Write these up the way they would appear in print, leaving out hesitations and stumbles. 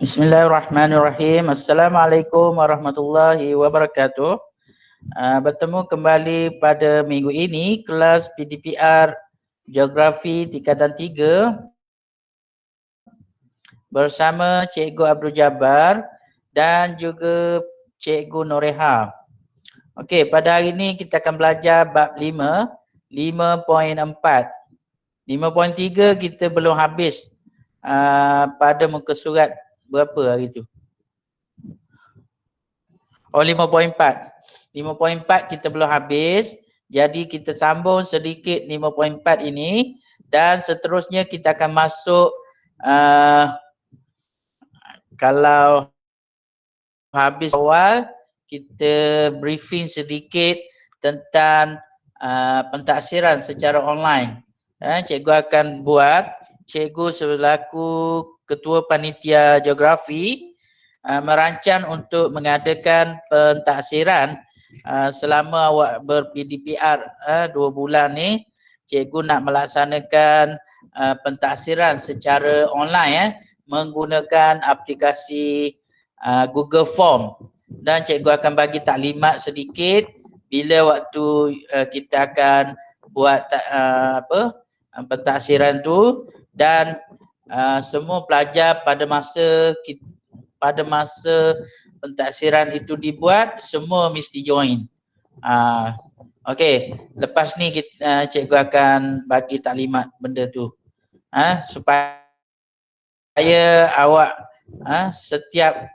Bismillahirrahmanirrahim. Assalamualaikum warahmatullahi wabarakatuh. Bertemu kembali pada minggu ini kelas PDPR Geografi tingkatan 3 bersama Cikgu Abdul Jabbar dan juga Cikgu Noreha. Okey, pada hari ini kita akan belajar bab 5, 5.4. 5.3 kita belum habis pada muka surat berapa hari tu? Oh, 5.4. 5.4 kita belum habis. Jadi kita sambung sedikit 5.4 ini dan seterusnya kita akan masuk kalau habis awal kita briefing sedikit tentang pentaksiran secara online. Cikgu akan buat, cikgu selaku ketua panitia geografi merancang untuk mengadakan pentaksiran selama awak ber-PDPR 2 bulan ni. Cikgu nak melaksanakan pentaksiran secara online menggunakan aplikasi Google Form, dan cikgu akan bagi taklimat sedikit bila waktu kita akan buat pentaksiran tu, dan semua pelajar pada masa pentaksiran itu dibuat semua mesti join. Okey, lepas ni kita, cikgu akan bagi taklimat benda tu supaya awak setiap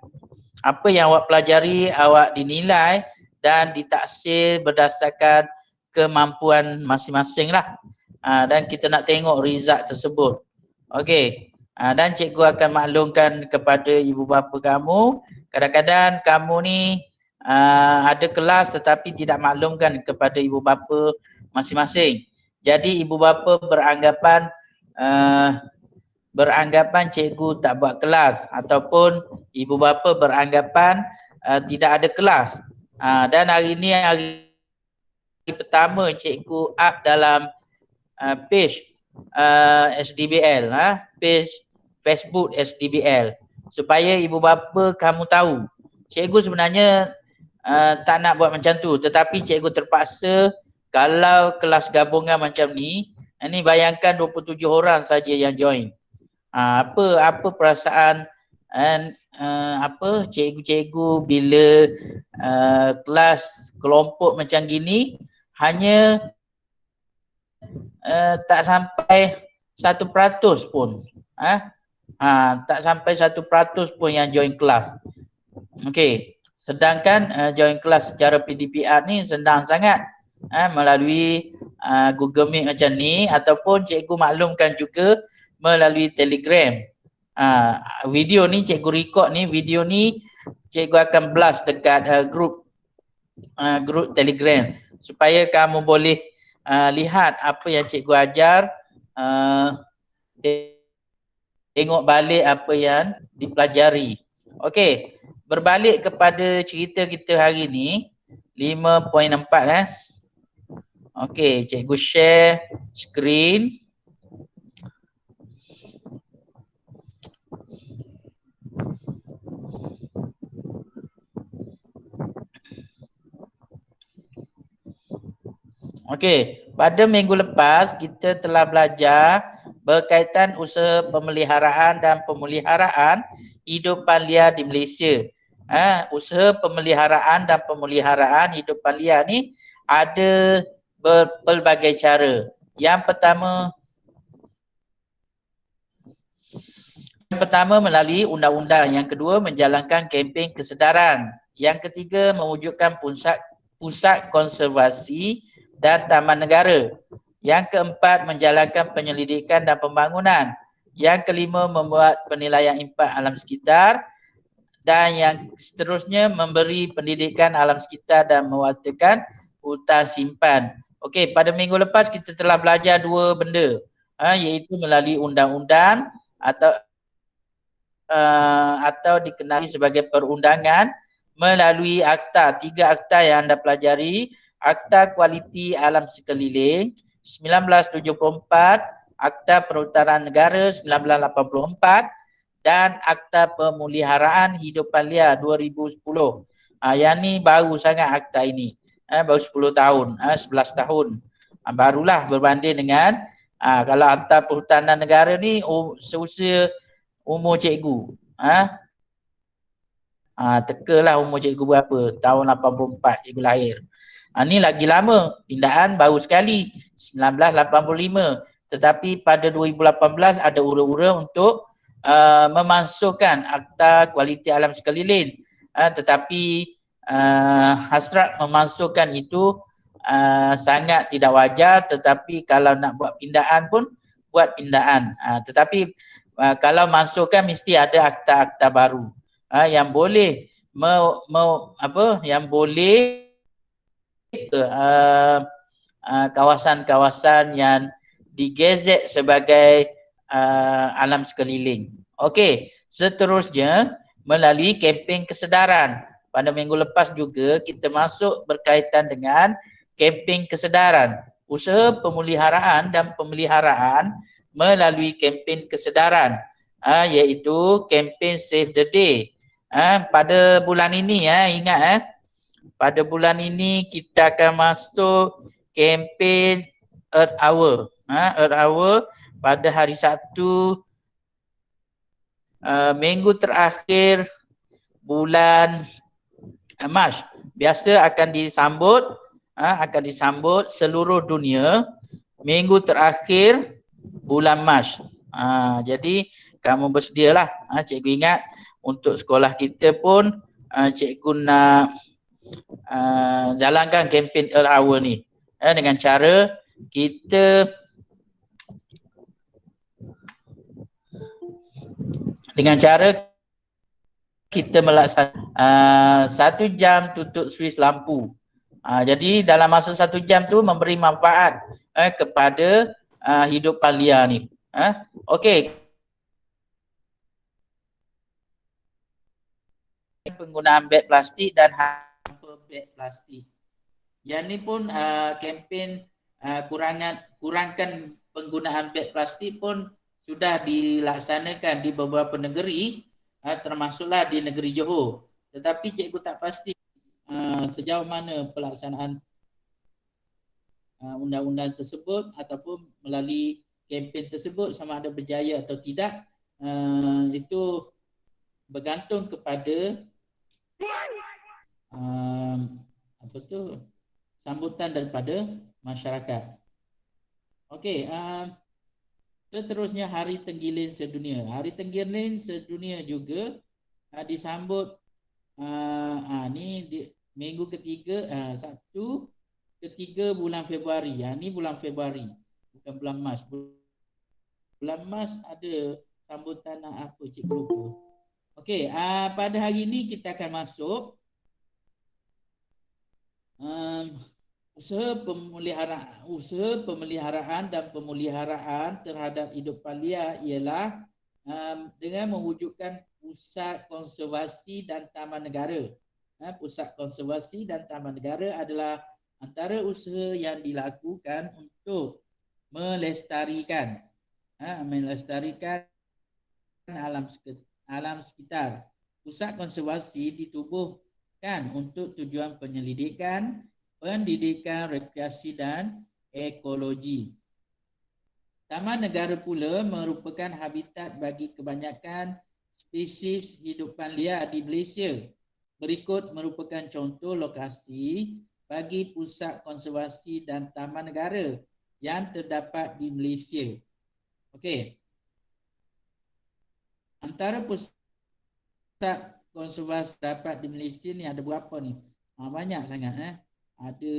apa yang awak pelajari awak dinilai dan ditaksir berdasarkan kemampuan masing-masing lah. Dan kita nak tengok result tersebut. Okey, dan cikgu akan maklumkan kepada ibu bapa kamu, kadang-kadang kamu ni ada kelas tetapi tidak maklumkan kepada ibu bapa masing-masing. Jadi ibu bapa beranggapan cikgu tak buat kelas, ataupun ibu bapa beranggapan tidak ada kelas. Dan hari ni hari pertama cikgu up dalam page SDBL, page Facebook SDBL, supaya ibu bapa kamu tahu. Cikgu sebenarnya tak nak buat macam tu, tetapi cikgu terpaksa. Kalau kelas gabungan macam ni, ini bayangkan 27 orang saja yang join. Apa perasaan cikgu-cikgu bila kelas kelompok macam gini hanya tak sampai 1% pun. Tak sampai 1% pun yang join kelas. Okey, sedangkan join kelas secara PDPR ni senang sangat melalui Google Meet macam ni, ataupun cikgu maklumkan juga melalui Telegram. Video ni cikgu record ni, video ni cikgu akan blast dekat grup Telegram supaya kamu boleh lihat apa yang cikgu ajar, tengok balik apa yang dipelajari. Okey, berbalik kepada cerita kita hari ni 5.4 Okey, cikgu share screen. Okey, pada minggu lepas kita telah belajar berkaitan usaha pemeliharaan dan pemeliharaan hidupan liar di Malaysia. Usaha pemeliharaan dan pemeliharaan hidupan liar ni ada berbagai cara. Yang pertama melalui undang-undang, yang kedua menjalankan kempen kesedaran, yang ketiga mewujudkan pusat konservasi dan taman negara, yang keempat menjalankan penyelidikan dan pembangunan, yang kelima membuat penilaian impak alam sekitar, dan yang seterusnya memberi pendidikan alam sekitar dan mewartakan hutan simpan. Okey, pada minggu lepas kita telah belajar dua benda, iaitu melalui undang-undang atau dikenali sebagai perundangan, melalui akta, 3 akta yang anda pelajari. Akta Kualiti Alam Sekeliling 1974, Akta Perhutanan Negara 1984, dan Akta Pemeliharaan Hidupan Liar 2010. Yang ni baru sangat akta ini. Baru 10 tahun, 11 tahun. Barulah berbanding dengan kalau Akta Perhutanan Negara ni seusia umur cikgu. Tekalah umur cikgu berapa? Tahun 84 cikgu lahir. Ni lagi lama. Pindaan baru sekali 1985. Tetapi pada 2018 ada ura-ura untuk memasukkan Akta Kualiti Alam Sekeliling. Tetapi hasrat memasukkan itu sangat tidak wajar, tetapi kalau nak buat pindaan pun buat pindaan. Tetapi kalau masukkan mesti ada akta-akta baru. Yang boleh yang boleh kawasan-kawasan yang digezet sebagai alam sekeliling. Okey, seterusnya melalui kempen kesedaran. Pada minggu lepas juga kita masuk berkaitan dengan kempen kesedaran. Usaha pemeliharaan dan pemeliharaan melalui kempen kesedaran, iaitu kempen Save the Day. Pada bulan ini ingat pada bulan ini kita akan masuk kempen Earth Hour. Earth Hour pada hari Sabtu minggu terakhir bulan Mac. Biasa akan disambut seluruh dunia minggu terakhir bulan Mac. Jadi kamu bersedialah. Cikgu ingat untuk sekolah kita pun cikgu nak jalankan kempen Earth Hour ni dengan cara kita melaksanakan 1 jam tutup suis lampu. Jadi dalam masa 1 jam tu memberi manfaat kepada hidupan liar ni. Okey. Penggunaan beg plastik dan hampa beg plastik. Yang ni pun kempen kurangkan penggunaan beg plastik pun sudah dilaksanakan di beberapa negeri, termasuklah di negeri Johor. Tetapi cikgu tak pasti sejauh mana pelaksanaan undang-undang tersebut ataupun melalui kempen tersebut sama ada berjaya atau tidak. Itu bergantung kepada sambutan daripada masyarakat. Okey, seterusnya Hari Tenggiling Sedunia. Hari Tenggiling Sedunia juga disambut ni di minggu ketiga, Sabtu ketiga bulan Februari. Ni bulan Februari, bukan bulan Mac. Bulan Mac ada sambutan apa cikgu lupa. Okey, pada hari ini kita akan masuk usaha pemeliharaan dan pemeliharaan terhadap hidupan liar ialah dengan mewujudkan pusat konservasi dan taman negara. Pusat konservasi dan taman negara adalah antara usaha yang dilakukan untuk melestarikan alam sekitar. Pusat konservasi ditubuhkan untuk tujuan penyelidikan, pendidikan, rekreasi dan ekologi. Taman negara pula merupakan habitat bagi kebanyakan spesies hidupan liar di Malaysia. Berikut merupakan contoh lokasi bagi pusat konservasi dan taman negara yang terdapat di Malaysia. Okey. Antara pusat konservasi dapat di Malaysia ni ada berapa ni? Banyak sangat. Ada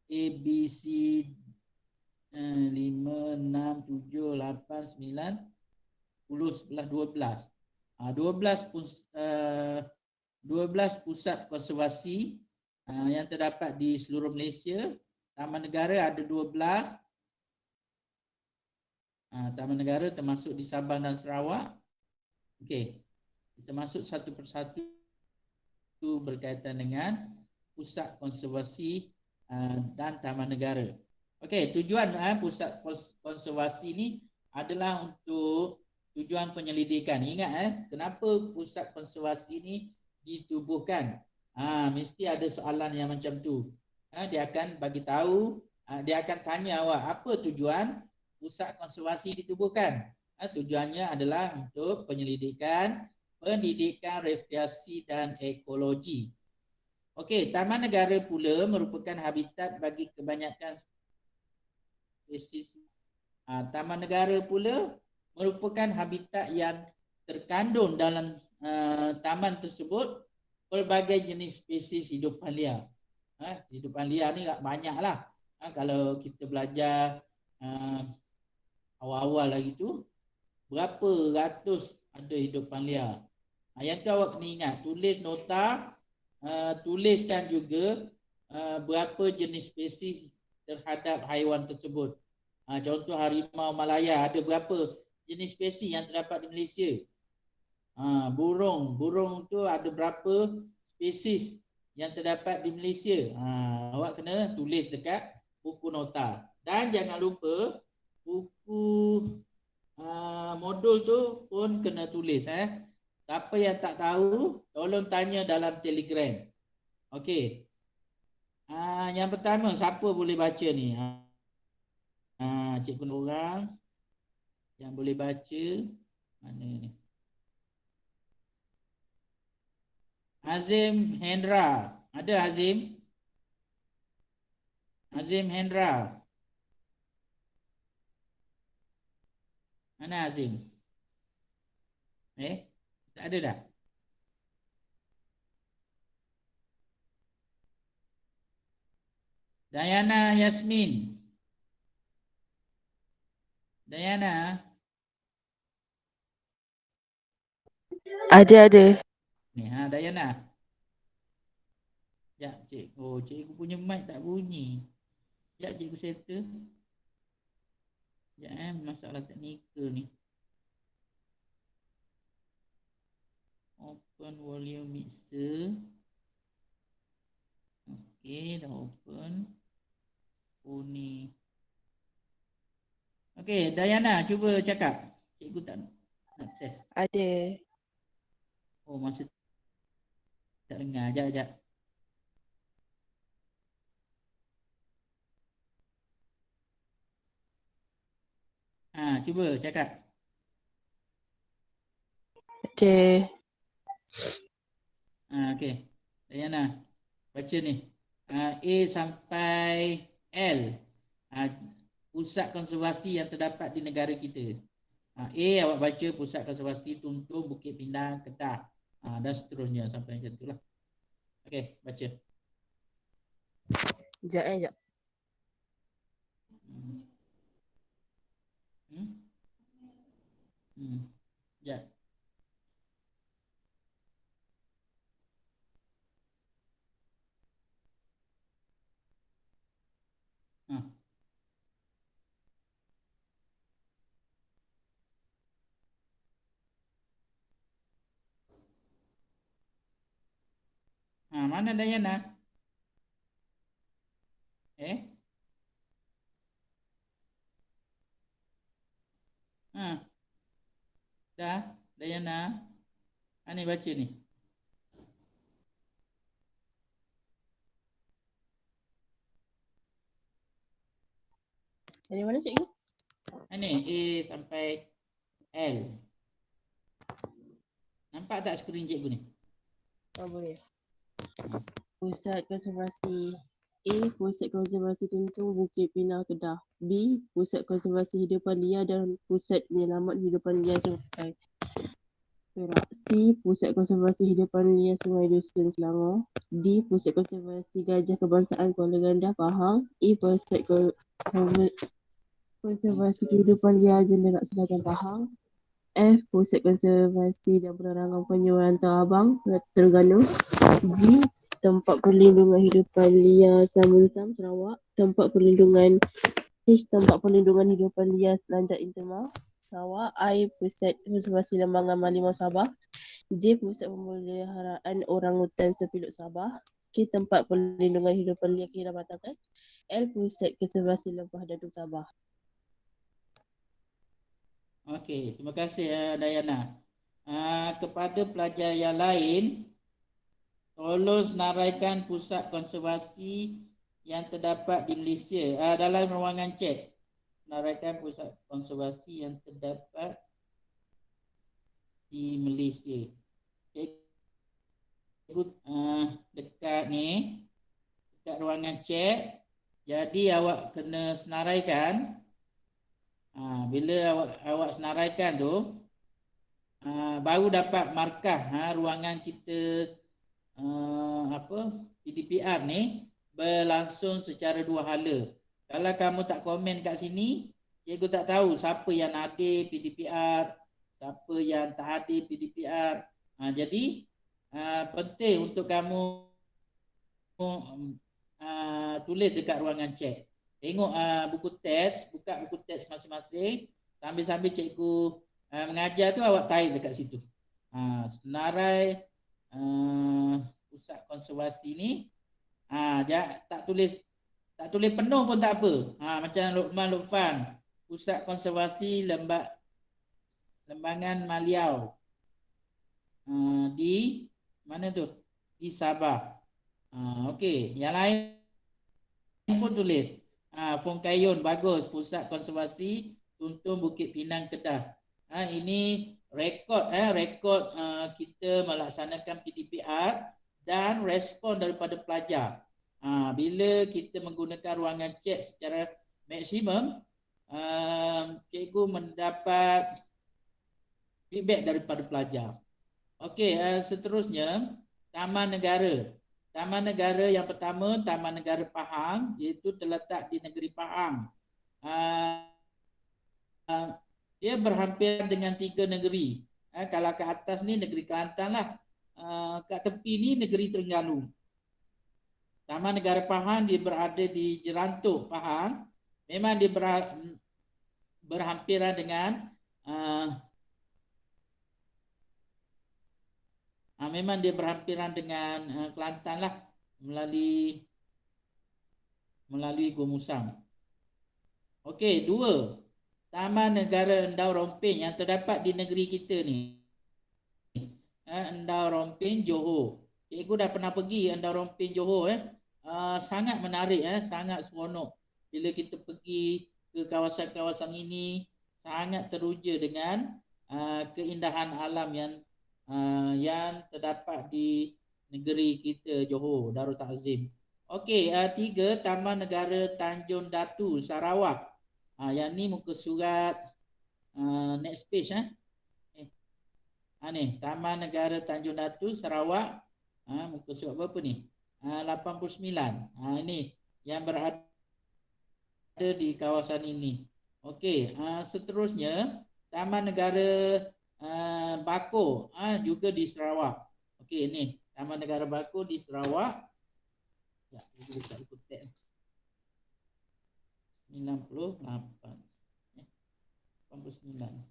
A, B, C, 5, 6, 7, 8, 9, 10, 11, 12 pusat konservasi yang terdapat di seluruh Malaysia. Taman negara ada 12. Taman negara termasuk di Sabah dan Sarawak. Okey, kita masuk satu persatu berkaitan dengan pusat konservasi dan taman negara. Okey, tujuan pusat konservasi ni adalah untuk tujuan penyelidikan. Ingat kenapa pusat konservasi ini ditubuhkan? Mesti ada soalan yang macam tu. Dia akan bagi tahu, dia akan tanya awak apa tujuan pusat konservasi ditubuhkan. Tujuannya adalah untuk penyelidikan, pendidikan, rekreasi dan ekologi. Okey, taman negara pula merupakan habitat bagi kebanyakan spesies. Taman negara pula merupakan habitat yang terkandung dalam taman tersebut pelbagai jenis spesies hidupan liar. Hidupan liar ni banyaklah. Kalau kita belajar awal-awal lagi tu, berapa ratus ada hidupan liar. Yang tu awak kena ingat, tulis nota, tuliskan juga berapa jenis spesies terhadap haiwan tersebut. Contoh harimau Malaya, ada berapa jenis spesies yang terdapat di Malaysia. Burung tu ada berapa spesies yang terdapat di Malaysia. Awak kena tulis dekat buku nota. Dan jangan lupa buku modul tu pun kena tulis. Siapa yang tak tahu, tolong tanya dalam Telegram. Okey. Yang pertama, siapa boleh baca ni? Cikgu orang yang boleh baca mana ni? Azim Hendra. Ada Azim? Azim Hendra. Mana Azim? Tak ada dah? Dayana Yasmin. Dayana. Ada. Ni Dayana. Sekejap cikgu. Cikgu punya mic tak bunyi. Sekejap cikgu settle. Sekejap masalah teknikal ni. Open volume mixer. Okey, dah open. Ni. Okey, Dayana cuba cakap. Cikgu tak nak test. Ada. Oh, masa tak dengar. Sekejap. Cuba cakap. Ada. Okey. Dayana, baca ni. A sampai L. Pusat konservasi yang terdapat di negara kita. A awak baca Pusat Konservasi Tuntung Bukit Pinang Kedah. Dan seterusnya sampai macam itulah. Okey, baca. Sekejap. Sekejap. Mana Dayana? Dah, Dayana. Ni baca ni. Dari mana cikgu? Ni A sampai L. Nampak tak skrin cikgu ni? Boleh. Pusat Konservasi A. Pusat Konservasi Tuntung Bukit Pinang Kedah. B. Pusat Konservasi Hidupan Liar dan Pusat Penyelamat Hidupan Liar Sungai Perak. C. Pusat Konservasi Hidupan Liar Sungai Dusun Selangor. D. Pusat Konservasi Gajah Kebangsaan Kuala Gandah Pahang. E. Pusat Konservasi Kehidupan Liar Jenderal Selatan Pahang. F. Pusat Konservasi dan Penerangan Penyu Rantau Abang Terengganu. G. Tempat Perlindungan Hidupan Liar Samunsam Sarawak. Tempat Perlindungan Tempat Perlindungan Hidupan Liar Selanjak Intermar Sarawak. I. Pusat Konservasi Lembangan Malimau Sabah. J. Pusat Pemeliharaan Orangutan Sepiluk Sabah. K. Tempat Perlindungan Hidupan Liar Kira Batangan. L. Pusat Konservasi Lebah Dadung Sabah. Okey, terima kasih Dayana. Kepada pelajar yang lain, tolong senaraikan pusat konservasi yang terdapat di Malaysia. Dalam ruangan chat, senaraikan pusat konservasi yang terdapat di Malaysia. Cikgu dekat ni, dekat ruangan chat. Jadi awak kena senaraikan. Bila awak senaraikan tu, baru dapat markah ruangan kita PDPR ni berlangsung secara dua hala. Kalau kamu tak komen kat sini, cikgu tak tahu siapa yang hadir PDPR, siapa yang tak hadir PDPR. Jadi penting untuk kamu tulis dekat ruangan chat. Tengok buku teks, buka buku teks masing-masing. Sambil-sambil cikgu mengajar tu awak type dekat situ. Senarai pusat konservasi ni tak tulis penuh pun tak apa. Macam Luqman Lufan, pusat konservasi Lembangan Maliau. Di mana tu? Di Sabah. Okey, yang lain pun tulis. Fong Kayun bagus, pusat konservasi Tuntun Bukit Pinang Kedah. Ini rekod kita melaksanakan PDPR dan respon daripada pelajar. Bila kita menggunakan ruangan chat secara maksimum, cikgu mendapat feedback daripada pelajar. Okey, seterusnya Taman Negara. Taman negara yang pertama, Taman Negara Pahang, iaitu terletak di negeri Pahang. Dia berhampiran dengan 3 negeri. Kalau ke atas ni negeri Kelantan lah. Kat tepi ni negeri Terengganu. Taman Negara Pahang dia berada di Jerantuk, Pahang. Memang dia berhampiran dengan memang dia berhampiran dengan Kelantan lah, melalui Gomusang. Okey, 2. Taman Negara Endau Rompin yang terdapat di negeri kita ni. Endau Rompin, Johor. Cikgu dah pernah pergi Endau Rompin, Johor. Sangat menarik, sangat seronok. Bila kita pergi ke kawasan-kawasan ini, sangat teruja dengan keindahan alam yang terdapat di negeri kita Johor Darul Ta'zim. Okey, 3 Taman Negara Tanjung Datu Sarawak. Yang ni muka surat next page ni Taman Negara Tanjung Datu Sarawak. Muka surat berapa ni? 89. Ini yang berada di kawasan ini. Okey, seterusnya Taman Negara Bako juga di Sarawak. Okey, ni Taman Negara Bako di Sarawak. Ya, kita buka ikut tab. 98. 89.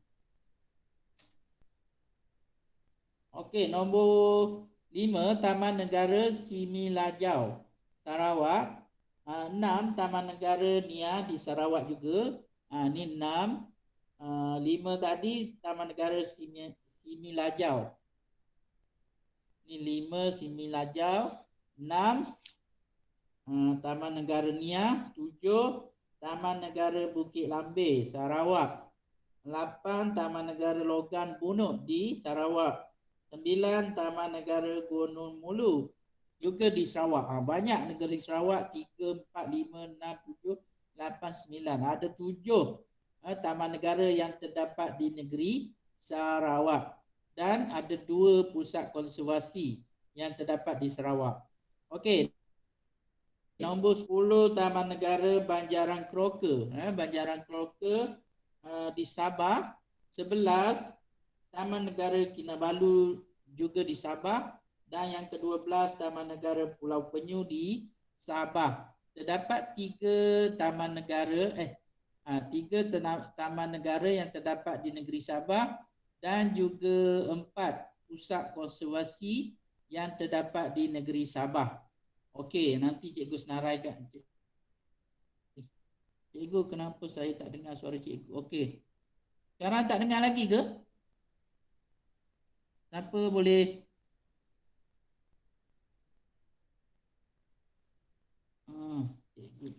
Okey, nombor 5 Taman Negara Similajau Sarawak. 6 Taman Negara Nia di Sarawak juga. Ni 6. 5 tadi Taman Negara Similajau. Ini 5 Similajau. 6 Taman Negara Nia. 7 Taman Negara Bukit Lambeh Sarawak. 8 Taman Negara Logan Bunut di Sarawak. 9 Taman Negara Gunung Mulu juga di Sarawak. Banyak negeri Sarawak. 3, 4, 5, 6, 7, 8, 9. Ada 7 taman negara yang terdapat di negeri Sarawak. Dan ada 2 pusat konservasi yang terdapat di Sarawak. Okey. Nombor 10 Taman Negara Banjaran Keroka. Banjaran Keroka di Sabah. 11 Taman Negara Kinabalu juga di Sabah. Dan yang ke-12 Taman Negara Pulau Penyu di Sabah. Terdapat 3 taman negara 3 taman negara yang terdapat di negeri Sabah dan juga 4 pusat konservasi yang terdapat di negeri Sabah. Okey, nanti cikgu senaraikan. Cikgu, kenapa saya tak dengar suara cikgu? Okey. Sekarang tak dengar lagi ke? Siapa boleh? Cikgu.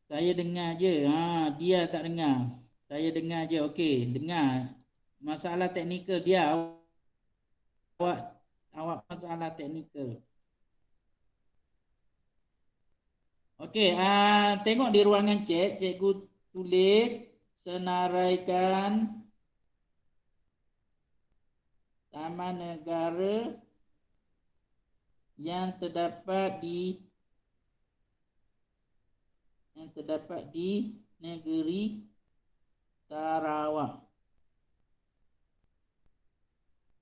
Saya dengar je. Dia tak dengar. Saya dengar je. Okey, dengar. Masalah teknikal dia. Awak masalah teknikal. Okey, tengok di ruangan chat, cikgu tulis senaraikan taman negara yang terdapat di negeri Sarawak.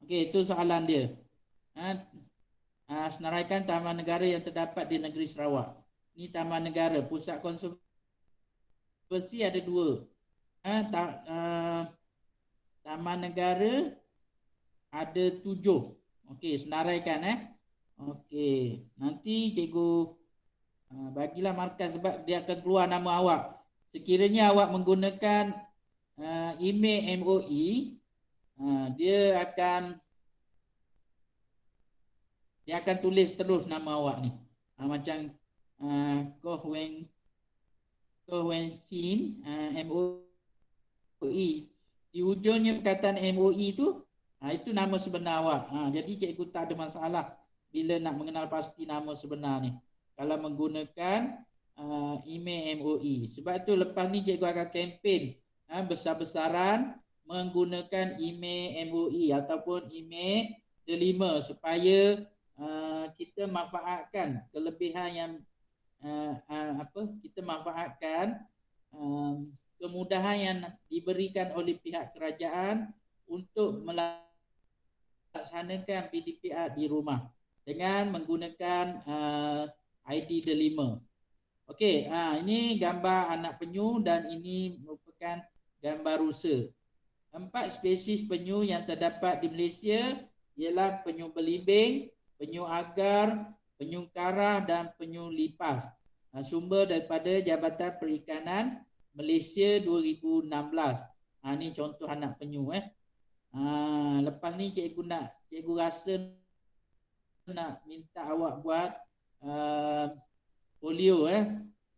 Okey, itu soalan dia. Senaraikan taman negara yang terdapat di negeri Sarawak. Ini taman negara, pusat konservasi ada 2. Taman negara ada 7. Okey, senaraikan Okey, nanti cikgu bagilah markah sebab dia akan keluar nama awak. Sekiranya awak menggunakan email MOE, dia akan tulis terus nama awak ni. Macam Koh Wen Sin MOE. Di ujungnya perkataan MOE tu, itu nama sebenar awak. Jadi cikgu tak ada masalah bila nak mengenal pasti nama sebenar ni, kalau menggunakan email MOE. Sebab tu lepas ni cikgu akan kempen besar-besaran menggunakan email MOE ataupun email delima supaya kita manfaatkan kelebihan yang kita manfaatkan kemudahan yang diberikan oleh pihak kerajaan untuk melaksanakan PDPR di rumah dengan menggunakan ID delima. Okey, ini gambar anak penyu dan ini merupakan gambar rusa. 4 spesies penyu yang terdapat di Malaysia ialah penyu belimbing, penyu agar, penyu karah dan penyu lipas. Sumber daripada Jabatan Perikanan Malaysia 2016. Ni contoh anak penyu lepas ni cikgu rasa nak minta awak buat folio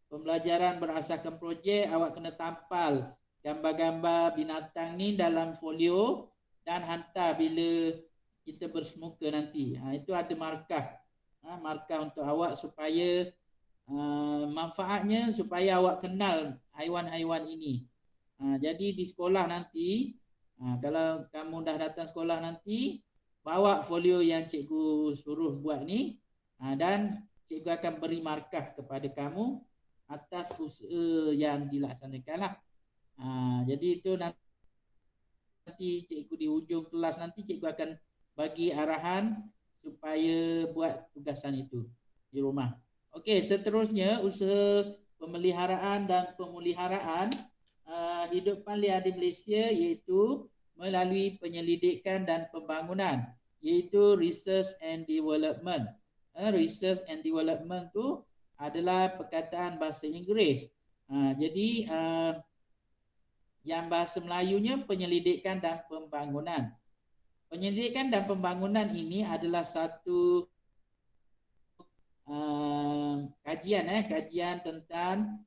pembelajaran berasaskan projek. Awak kena tampal gambar-gambar binatang ni dalam folio dan hantar bila kita bersemuka nanti. Itu ada markah. Markah untuk awak supaya manfaatnya supaya awak kenal haiwan-haiwan ini. Jadi di sekolah nanti, kalau kamu dah datang sekolah nanti, bawa folio yang cikgu suruh buat ni, dan cikgu akan beri markah kepada kamu atas usaha yang dilaksanakan lah. Jadi itu nanti cikgu di hujung kelas nanti cikgu akan bagi arahan supaya buat tugasan itu di rumah. Okey, seterusnya usaha pemeliharaan dan pemuliharaan hidupan liar di Malaysia iaitu melalui penyelidikan dan pembangunan, iaitu research and development. Research and development tu adalah perkataan bahasa Inggeris. Jadi yang bahasa Melayunya penyelidikan dan pembangunan. Penyelidikan dan pembangunan ini adalah satu kajian tentang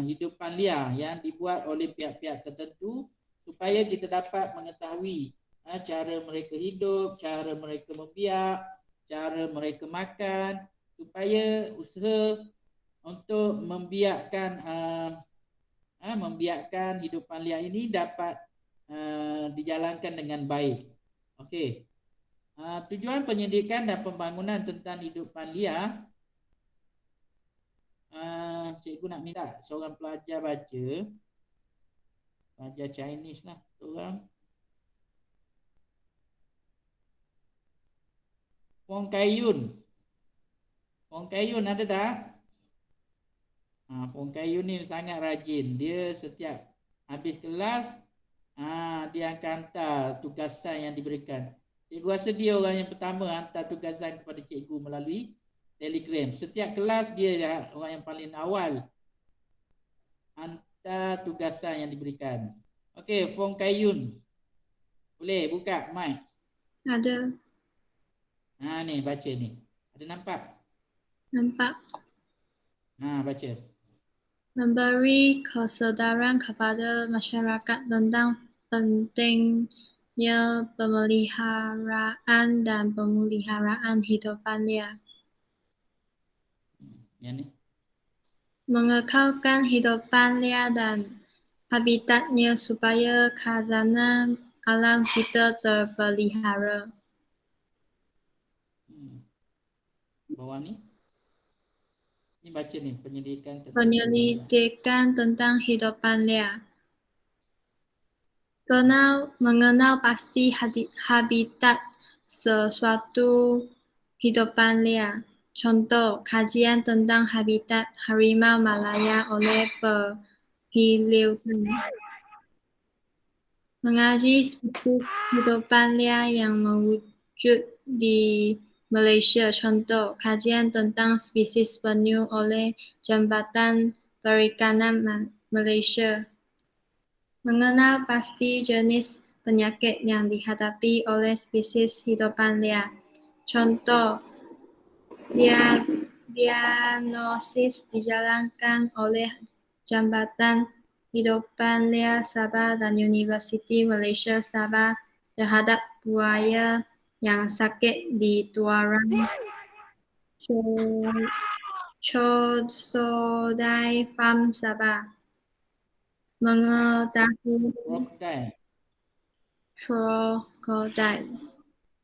hidupan liar yang dibuat oleh pihak-pihak tertentu supaya kita dapat mengetahui cara mereka hidup, cara mereka membiak, cara mereka makan, supaya usaha untuk membiakkan hidupan liar ini dapat dijalankan dengan baik. Okey. Tujuan pendidikan dan pembangunan tentang hidupan liar, cikgu nak minta seorang pelajar baca, pelajar Chinese lah seorang. Fong Kai-yun. Fong Kai-yun ada tak? Fong Kai-yun ni sangat rajin. Dia setiap habis kelas dia akan hantar tugasan yang diberikan. Cikgu rasa dia orang yang pertama hantar tugasan kepada cikgu melalui Telegram. Setiap kelas dia orang yang paling awal hantar tugasan yang diberikan. Okey, Fong Kayun. Boleh buka mic. Ada. Ni baca ni. Ada nampak? Nampak. Baca. Memberi kesedaran kepada masyarakat tentang pentingnya pemeliharaan dan pemeliharaan hidupan liar. Yang ni. Mengekalkan hidupan liar dan habitatnya supaya khazanah alam kita terpelihara. Bawah ni. Ni baca ni, penyelidikan tentang Penyelidikan tentang hidupan liar. Mengenal pasti habitat sesuatu hidupan liar. Contoh, kajian tentang habitat harimau Malaya oleh Perhiliutan. Mengaji spesies hidupan liar yang mewujud di Malaysia. Contoh, kajian tentang spesies penyu oleh Jambatan Perikanan Malaysia. Mengenal pasti jenis penyakit yang dihadapi oleh spesies hidupan liar. Contoh, diagnosis dijalankan oleh Jambatan Hidupan Liar Sabah dan Universiti Malaysia Sabah terhadap buaya yang sakit di Tuaran Chodsodai Farm Sabah.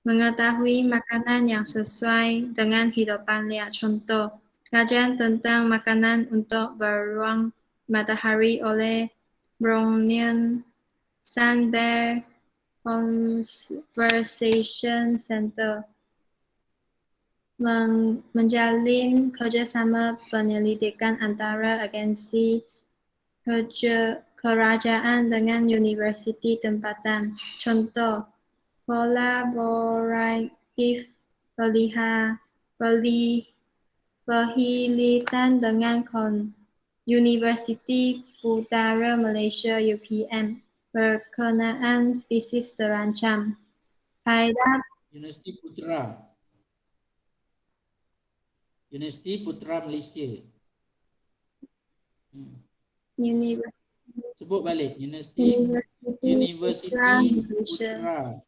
Mengetahui makanan yang sesuai dengan hidupan liar. Contoh, kajian tentang makanan untuk beruang matahari oleh Brownian Sun Bear Conservation Center. Menjalin kerjasama penyelidikan antara agensi kerajaan dengan universiti tempatan. Contoh, kolaboratif perhilitan dengan Universiti Utara Malaysia UPM berkenaan spesies terancam. Kaedah Universiti Putra Malaysia. Sebut balik. Universiti Putra.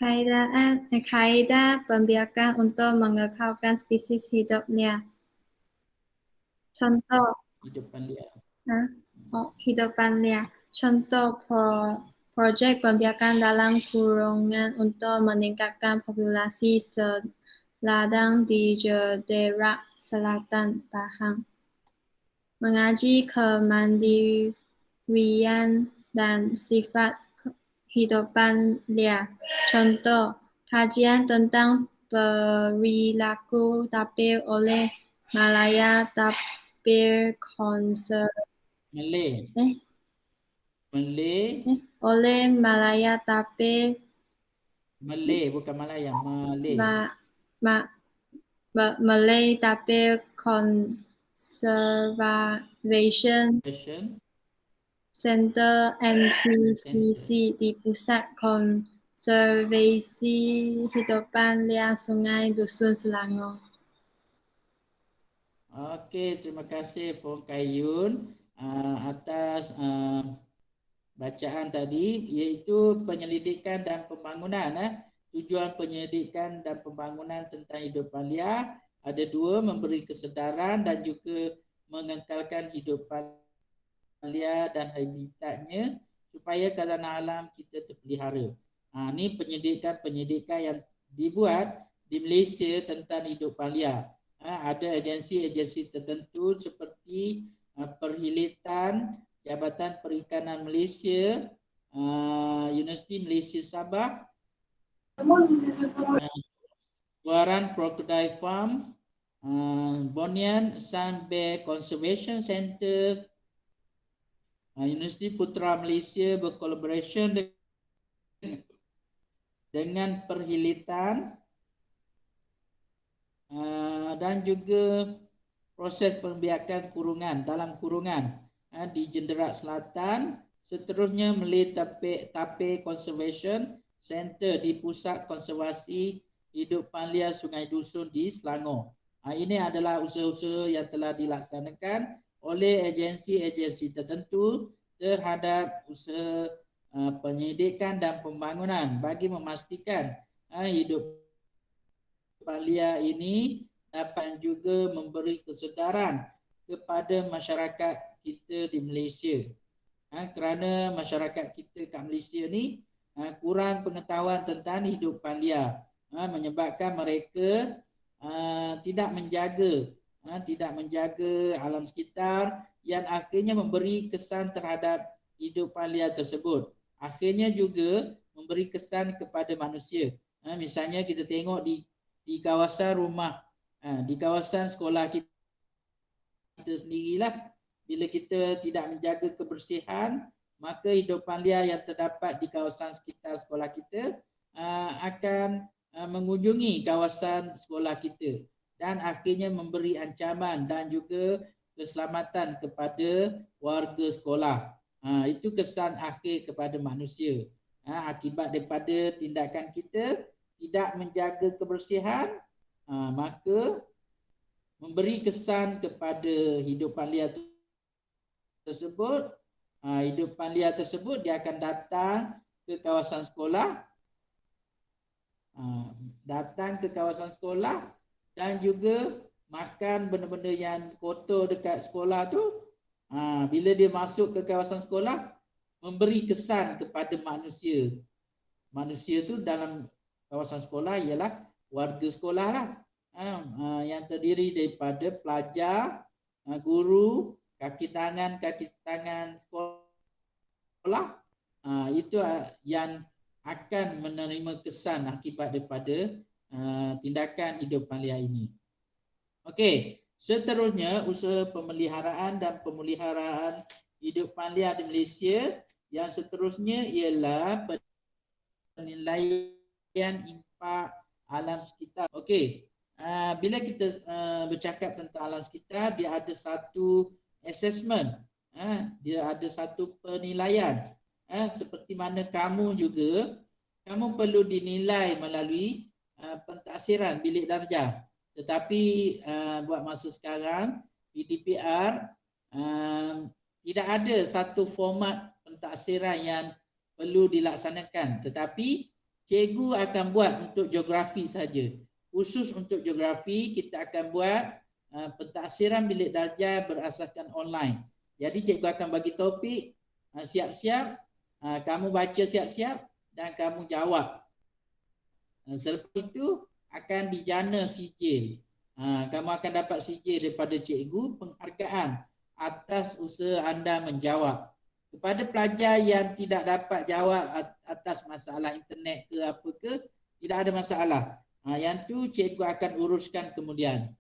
Kaedah pembiakan untuk mengekalkan spesies hidup liar. Contoh, hidupan liar. Contoh, projek pembiakan dalam kurungan untuk meningkatkan populasi ladang di Jerdera Selatan Pahang. Mengaji kemandirian dan sifat hidupan liar. Contoh, kajian tentang perilaku tapir oleh Malaya Tapir oleh Malaya Tapir bukan Malaya, Malay Tapir Conservation Center NTCC di Pusat Konservasi Hidupan Liar Sungai Dusun Selangor. Okey, terima kasih Fong Kayun atas bacaan tadi, iaitu penyelidikan dan pembangunan. Tujuan penyelidikan dan pembangunan tentang hidupan liar ada dua, memberi kesedaran dan juga mengekalkan hidupan liar dan habitatnya supaya khazanah alam kita terpelihara. Ini penyidikan yang dibuat di Malaysia tentang hidupan liar. Ada agensi-agensi tertentu seperti Perhilitan, Jabatan Perikanan Malaysia, Universiti Malaysia Sabah, Tuaran Crocodile Farm, Bonian Sun Bear Conservation Center, Universiti Putra Malaysia berkolaborasi dengan perhilitan dan juga proses pembiakan kurungan dalam kurungan di Jenderal Selatan, seterusnya melalui Tape Conservation Center di Pusat Konservasi Hidupan Liar Sungai Dusun di Selangor. Ini adalah usaha-usaha yang telah dilaksanakan oleh agensi-agensi tertentu terhadap usaha penyidikan dan pembangunan bagi memastikan hidup liar ini dapat juga memberi kesedaran kepada masyarakat kita di Malaysia. Kerana masyarakat kita kat Malaysia ni kurang pengetahuan tentang hidupan liar, menyebabkan mereka tidak menjaga alam sekitar yang akhirnya memberi kesan terhadap hidupan liar tersebut. Akhirnya juga memberi kesan kepada manusia. Misalnya kita tengok di kawasan rumah, di kawasan sekolah kita sendirilah, bila kita tidak menjaga kebersihan, maka hidupan liar yang terdapat di kawasan sekitar sekolah kita akan mengunjungi kawasan sekolah kita dan akhirnya memberi ancaman dan juga keselamatan kepada warga sekolah. Itu kesan akhir kepada manusia. Akibat daripada tindakan kita tidak menjaga kebersihan, maka memberi kesan kepada hidupan liar tersebut. Hidupan liar tersebut dia akan datang ke kawasan sekolah, dan juga makan benda-benda yang kotor dekat sekolah tu. Bila dia masuk ke kawasan sekolah, memberi kesan kepada manusia. Manusia tu dalam kawasan sekolah ialah warga sekolah lah, yang terdiri daripada pelajar, guru, kaki tangan sekolah. Itu yang akan menerima kesan akibat daripada tindakan hidupan liar ini. Okey, seterusnya usaha pemeliharaan dan pemeliharaan hidupan liar di Malaysia. Yang seterusnya ialah penilaian impak alam sekitar. Okey, bila kita bercakap tentang alam sekitar, dia ada satu assessment, dia ada satu penilaian. Seperti mana kamu juga, kamu perlu dinilai melalui pentaksiran bilik darjah. Tetapi buat masa sekarang, PDPR tidak ada satu format pentaksiran yang perlu dilaksanakan. Tetapi cikgu akan buat untuk geografi saja. Khusus untuk geografi, kita akan buat pentaksiran bilik darjah berasaskan online. Jadi cikgu akan bagi topik, siap-siap, kamu baca siap-siap dan kamu jawab. Selepas itu akan dijana sijil. Kamu akan dapat sijil daripada cikgu penghargaan atas usaha anda menjawab. Kepada pelajar yang tidak dapat jawab atas masalah internet ke apa ke, tidak ada masalah. Yang tu cikgu akan uruskan kemudian.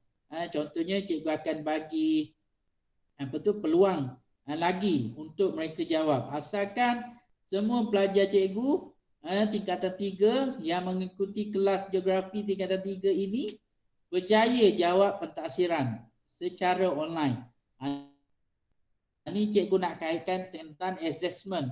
Contohnya cikgu akan bagi peluang lagi untuk mereka jawab. Asalkan semua pelajar cikgu tingkatan 3 yang mengikuti kelas geografi tingkatan 3 ini berjaya jawab pentaksiran secara online. Ini cikgu nak kaitkan tentang assessment.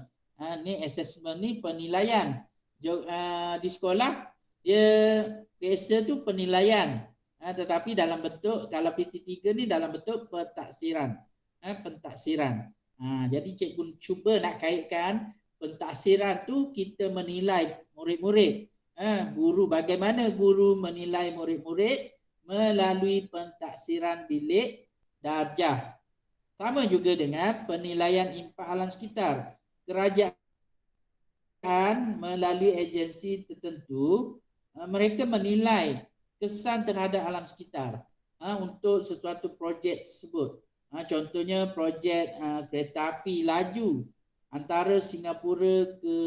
Ni assessment ni penilaian. Di sekolah dia biasa tu penilaian. Tetapi dalam bentuk, kalau PT3 ni dalam bentuk pentaksiran. Pentaksiran. Jadi cikgu cuba nak kaitkan pentaksiran tu kita menilai murid-murid. Guru, bagaimana guru menilai murid-murid melalui pentaksiran bilik darjah. Sama juga dengan penilaian impak alam sekitar. Kerajaan melalui agensi tertentu, mereka menilai kesan terhadap alam sekitar untuk sesuatu projek tersebut. Contohnya projek kereta api laju antara Singapura ke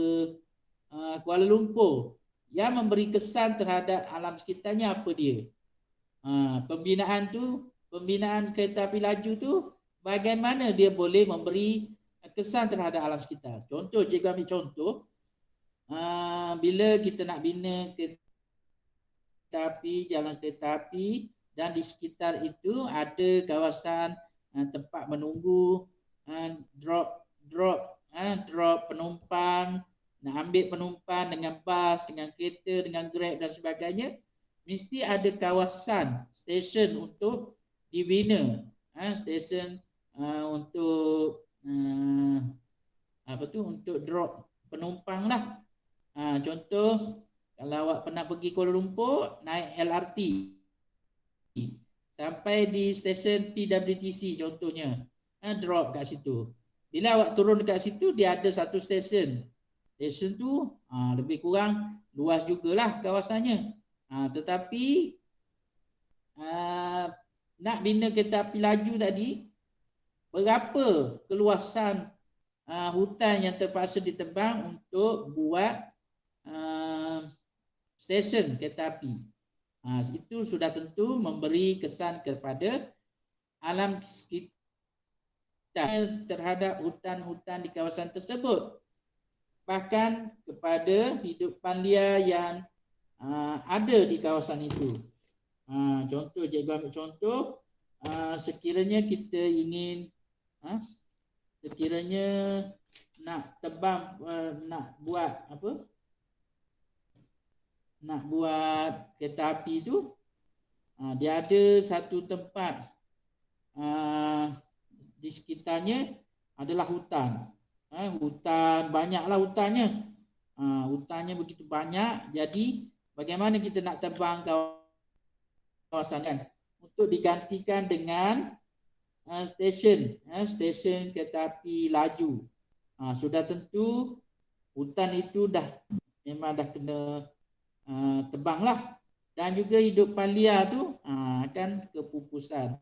Kuala Lumpur yang memberi kesan terhadap alam sekitarnya apa dia? Pembinaan kereta api laju tu bagaimana dia boleh memberi kesan terhadap alam sekitar. Contoh, cikgu ambil contoh, bila kita nak bina kereta api, jalan kereta api, dan di sekitar itu ada kawasan tempat menunggu, drop penumpang, nak ambil penumpang dengan bas, dengan kereta, dengan Grab dan sebagainya, mesti ada kawasan stesen untuk dibina, stesen untuk untuk drop penumpang lah. Contoh, kalau awak pernah pergi Kuala Lumpur, naik LRT sampai di stesen PWTC contohnya, drop kat situ. Bila awak turun dekat situ, dia ada satu stesen. Stesen tu lebih kurang luas jugalah kawasannya. Tetapi nak bina kereta api laju tadi, berapa keluasan hutan yang terpaksa ditebang untuk buat stesen kereta api. Itu sudah tentu memberi kesan kepada alam sekitar terhadap hutan-hutan di kawasan tersebut. Bahkan kepada hidupan liar yang ada di kawasan itu. Contoh, cikgu ambil contoh, sekiranya kita ingin sekiranya nak tebang, nak buat kereta api tu, dia ada satu tempat di sekitarnya adalah hutan. Hutan, banyaklah hutannya. Hutannya begitu banyak, jadi bagaimana kita nak tebang kawasan kan? Untuk digantikan dengan stesen kereta api laju. Sudah tentu hutan itu memang dah kena tebang lah, dan juga hidupan liar tu akan kepupusan,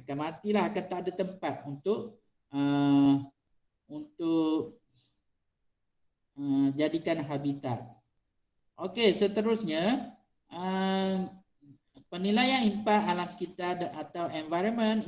akan matilah, akan tak ada tempat untuk jadikan habitat. Okey, seterusnya penilaian impak alam sekitar atau environment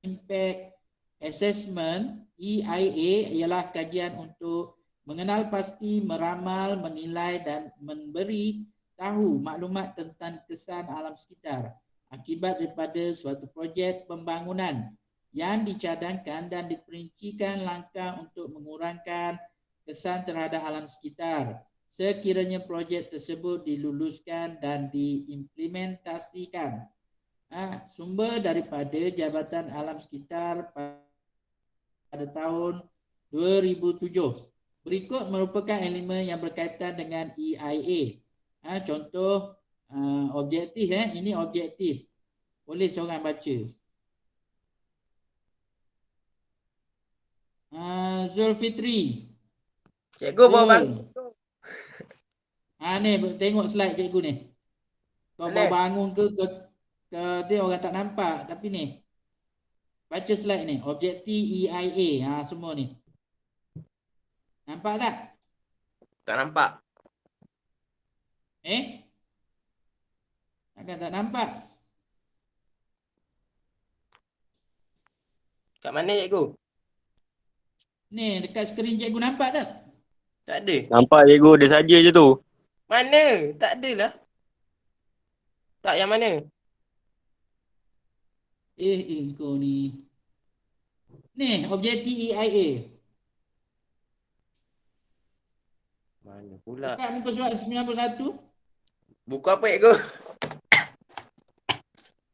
impact assessment EIA ialah kajian untuk mengenal pasti, meramal, menilai dan memberi tahu maklumat tentang kesan alam sekitar akibat daripada suatu projek pembangunan yang dicadangkan dan diperincikan langkah untuk mengurangkan kesan terhadap alam sekitar sekiranya projek tersebut diluluskan dan diimplementasikan. Sumber daripada Jabatan Alam Sekitar pada tahun 2007. Berikut merupakan elemen yang berkaitan dengan EIA. Contoh objektif, ini objektif. Boleh seorang baca. Zulfitri. Cikgu bawa bangun. Ni tengok slide cikgu ni. Kau bawa bangun ke dia orang tak nampak, tapi ni. Baca slide ni, objektif EIA, semua ni. Nampak tak? Tak nampak. Takkan tak nampak? Kat mana cikgu? Ni dekat skrin cikgu, nampak tak? Tak ada. Nampak cikgu, dia saja je tu. Mana? Tak ada lah. Tak, yang mana? Kau ni. Ni objektif EIA. Mana pula? Dekat muka surat 91. Buku apa cikgu?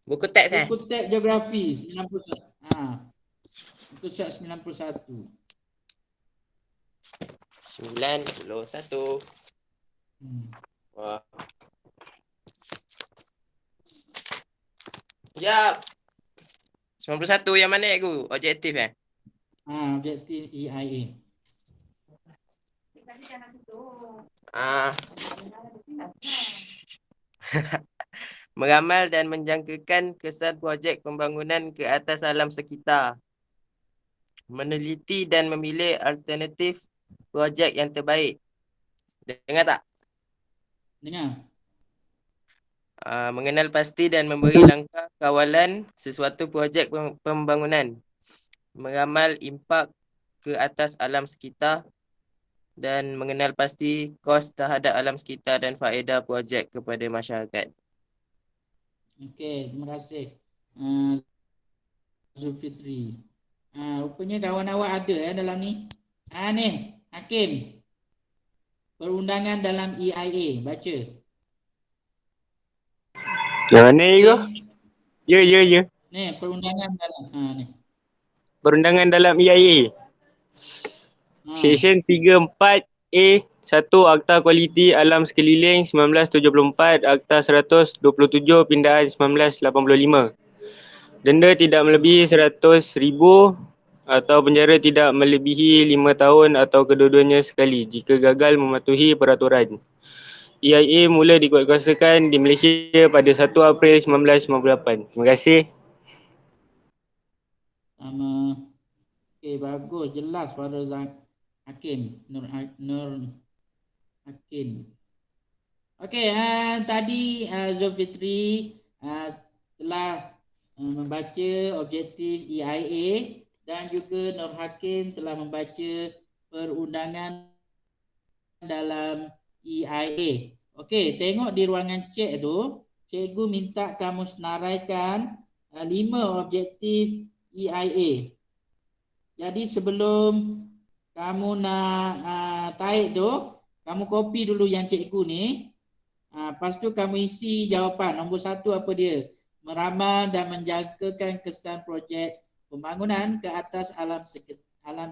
Buku teks Buku teks geografi 91. Muka surat 91. 91. Wah. Sekejap. 91 yang mana cikgu? Objektif Objektif EIA. Meramal dan menjangkakan kesan projek pembangunan ke atas alam sekitar. Meneliti dan memilih alternatif projek yang terbaik. Dengar tak? Dengar. Mengenal pasti dan memberi langkah kawalan sesuatu projek pembangunan. Meramal impak ke atas alam sekitar. dan mengenal pasti kos terhadap alam sekitar dan faedah projek kepada masyarakat. Okey, terima kasih. Zulfitri. Rupanya kawan awak ada dalam ni. Ni, Hakim. Perundangan dalam EIA, baca. Yang mana ni kau? Hakim, Ya. ni perundangan dalam ni. Perundangan dalam EIA. Seksyen 34A 1 Akta Kualiti Alam Sekeliling 1974, Akta 127 Pindaan 1985. Denda tidak melebihi 100,000 atau penjara tidak melebihi 5 tahun atau kedua-duanya sekali jika gagal mematuhi peraturan. EIA mula dikuatkuasakan di Malaysia pada 1 April 1958. Terima kasih. Sama. Okey, bagus, jelas suara Hakim, Nur Hakim. Okey, tadi Zulfitri telah membaca objektif EIA dan juga Nur Hakim telah membaca perundangan dalam EIA. Okey, tengok di ruangan cek tu, cikgu minta kamu senaraikan 5 objektif EIA. Jadi sebelum kamu nak taik tu, kamu copy dulu yang cikgu ni. Lepas tu kamu isi jawapan. Nombor 1 apa dia? Meramal dan menjagakan kesan projek pembangunan ke atas alam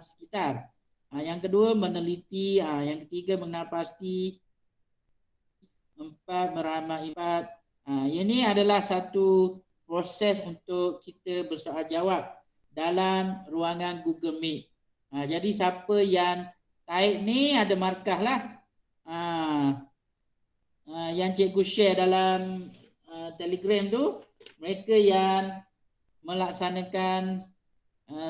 sekitar. Yang kedua meneliti. Yang ketiga mengenal pasti. 4 meramal impact. Ini adalah satu proses untuk kita bersoal jawab dalam ruangan Google Meet. Jadi siapa yang taik ni ada markah lah. Yang cikgu share dalam Telegram tu, mereka yang melaksanakan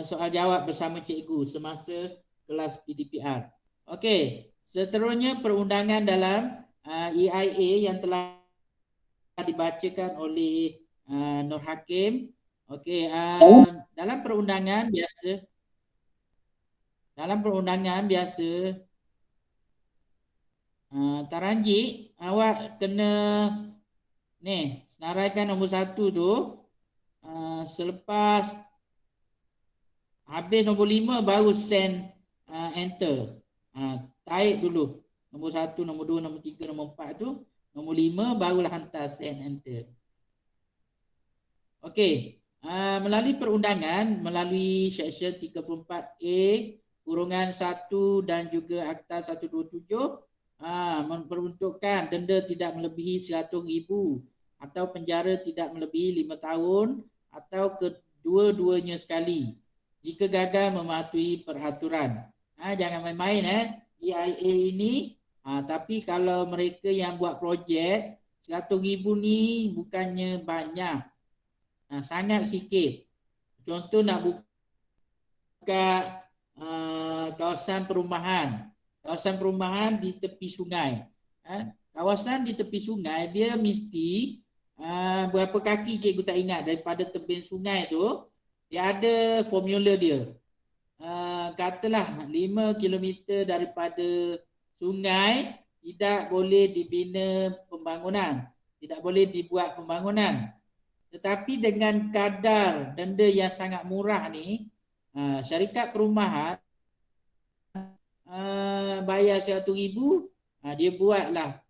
soal jawab bersama cikgu semasa kelas PDPR. Okey, seterusnya perundangan dalam EIA yang telah dibacakan oleh Nur Hakim. Okey, dalam perundangan biasa Taranji, awak kena ni senaraikan nombor 1 tu. Selepas habis nombor 5 baru send enter. Tarik dulu nombor 1, nombor 2, nombor 3, nombor 4 tu. Nombor 5 barulah hantar send enter. Okey, melalui perundangan melalui seksyen 34A kurungan 1 dan juga Akta 127 memperuntukkan denda tidak melebihi 100,000 atau penjara tidak melebihi 5 tahun atau kedua-duanya sekali jika gagal mematuhi peraturan. Jangan main-main EIA ini. Tapi kalau mereka yang buat projek 100,000 ni bukannya banyak, sangat sikit. Contoh nak buka kawasan perumahan di tepi sungai. Kawasan di tepi sungai dia mesti berapa kaki cikgu tak ingat daripada tebing sungai tu, dia ada formula dia. Katalah 5 km daripada sungai tidak boleh dibina pembangunan, tidak boleh dibuat pembangunan. Tetapi dengan kadar denda yang sangat murah ni, syarikat perumahan bayar 100,000, dia buatlah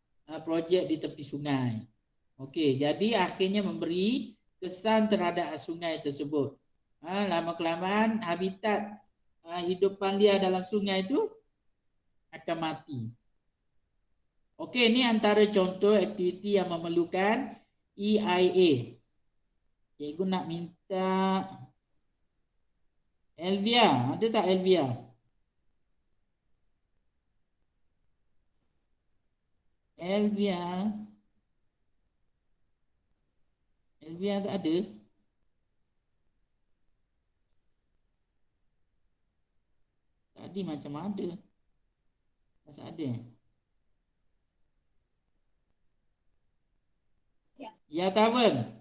projek di tepi sungai. Okey, jadi akhirnya memberi kesan terhadap sungai tersebut. Lama kelamaan habitat hidupan liar dalam sungai itu akan mati. Okey, ini antara contoh aktiviti yang memerlukan EIA. Cikgu nak minta Elvia, ada tak Elvia? Elvia tak ada. Tadi macam ada. Tak ada. Ya Taven.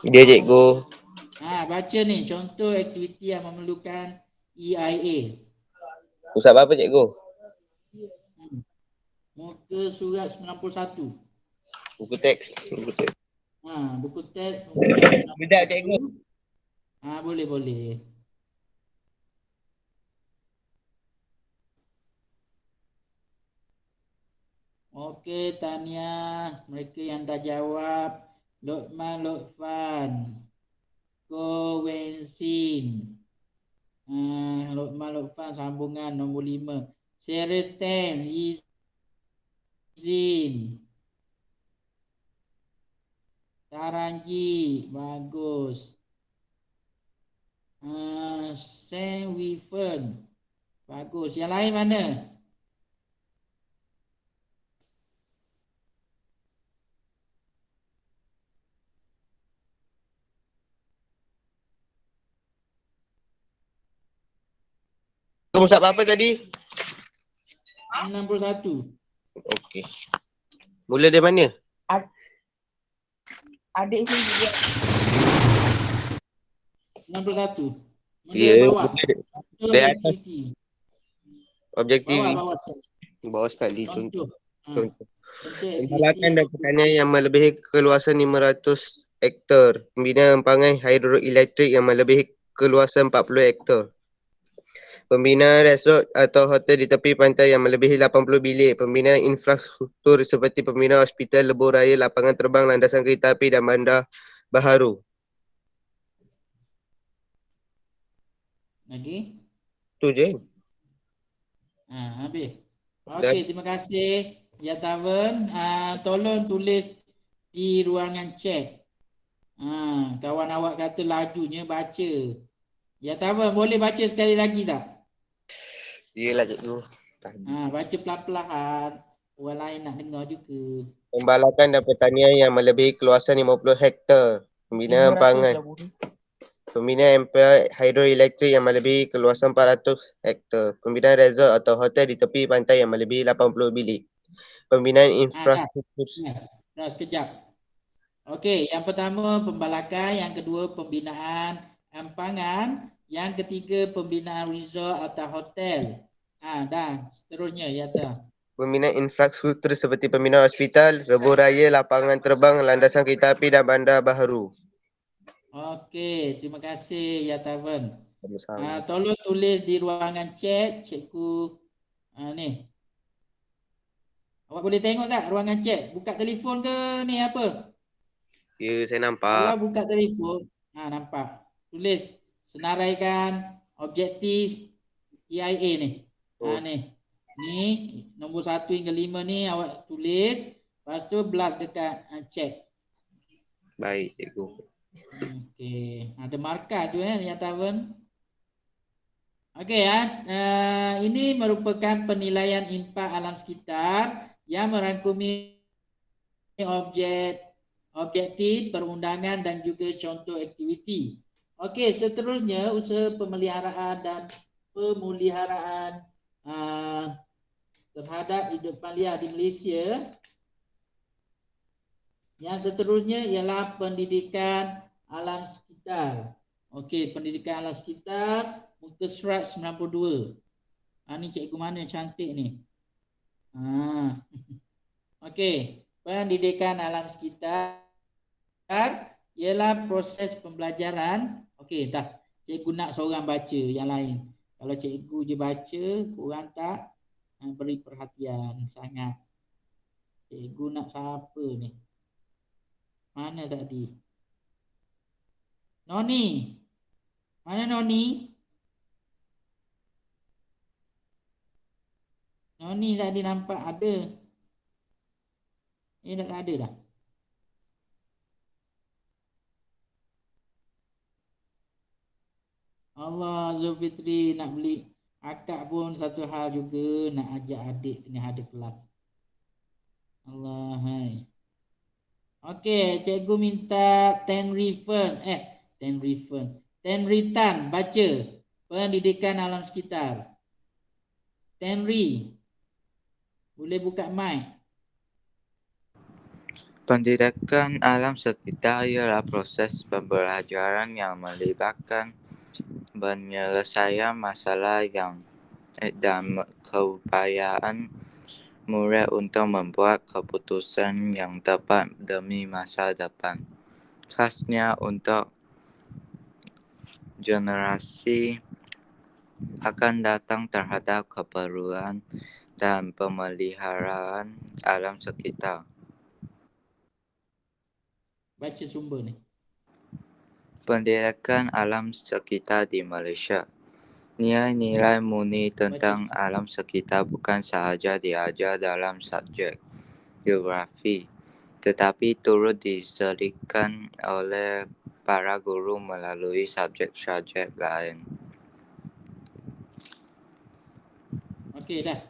Dia cikgu. Baca ni contoh aktiviti yang memerlukan EIA. Pusat apa cikgu? Muka surat 91. Buku teks. Buku teks muka surat 91. Sekejap cikgu. Boleh. Okey, tahniah mereka yang dah jawab. Lokman Lokfan, Ko Wensin, Lokman Lokfan sambungan nombor 5. Sereten Izin, Taranji, bagus. Sam Wifen, bagus. Yang lain mana? Pusat apa tadi? 61. Okey. Mula dari mana? Adik saya juga. 61. Mula Ya, bawah. dari atas. Objektiviti. Objektiviti. Bawah sekali. Bawah sekali. Contoh. Contoh. Contoh Pembalakan dan aktiviti. pertanian yang melebihi keluasan 500 hektar. Pembinaan empangan hidroelektrik yang melebihi keluasan 40 hektar. Pembinaan resort atau hotel di tepi pantai yang melebihi 80 bilik. Pembinaan infrastruktur seperti pembinaan hospital, lebuh raya, lapangan terbang, landasan kereta api dan bandar baharu. Lagi? Tu je. Habis. Okey, terima kasih. Ya Taven, tolong tulis di ruangan chat. Kawan awak kata lajunya baca. Ya Taven, boleh baca sekali lagi tak? Yelah cikgu. Baca pelan-pelan. Orang lain nak dengar juga. Pembalakan dan pertanian yang melebihi keluasan 50 hektar. Pembinaan pangan. Pembinaan hidroelektrik yang melebihi keluasan 400 hektar. Pembinaan resort atau hotel di tepi pantai yang melebihi 80 bilik. Pembinaan infrastruktur. Dah sekejap. Okey, yang pertama pembalakan, yang kedua pembinaan empangan, yang ketiga pembinaan resort atau hotel. Dah, seterusnya ya tak. Pembinaan infrastruktur seperti pembinaan hospital, lebuh raya, lapangan terbang, landasan kereta api dan bandar baharu. Okey, terima kasih ya Taven. Sama-sama. Tolong tulis di ruangan chat cikgu ni. Awak boleh tengok tak ruangan chat? Buka telefon ke ni apa? Ya, saya Kalau nampak. buka telefon, nampak. Tulis senaraikan objektif EIA ni. Ni nombor 1 hingga 5 ni awak tulis. Lepas tu blast dekat chat. Baik, cikgu. Okey, ada markah tu ya Taven. Okey ini merupakan penilaian impak alam sekitar yang merangkumi objektif, perundangan dan juga contoh aktiviti. Okey, seterusnya usaha pemeliharaan dan pemuliharaan terhadap hidupan liar di Malaysia. Yang seterusnya ialah pendidikan alam sekitar. Okey, pendidikan alam sekitar muka surat 92. Ni cikgu mana yang cantik ni? Okey, pendidikan alam sekitar ialah proses pembelajaran. Okey, dah. Cikgu nak seorang baca yang lain. Kalau cikgu je baca, korang tak beri perhatian sangat. Cikgu nak siapa ni? Mana tadi? Noni. Mana Noni? Noni tadi nampak ada. Tak ada dah. Allah, Zulfitri nak beli akak pun satu hal juga, nak ajak adik tengah ada kelas. Allah, hai. Okey, cikgu minta Tenritan baca pendidikan alam sekitar. Tenri, boleh buka mic. Pendidikan alam sekitar ialah proses pembelajaran yang melibatkan penyelesaian masalah dan keupayaan murid untuk membuat keputusan yang tepat demi masa depan, khasnya untuk generasi akan datang terhadap keperluan dan pemeliharaan alam sekitar. Baca sumber ni. Pendidikan alam sekitar di Malaysia. Nilai-nilai murni tentang alam sekitar bukan sahaja diajar dalam subjek geografi, tetapi turut diselipkan oleh para guru melalui subjek-subjek lain. Okey, dah.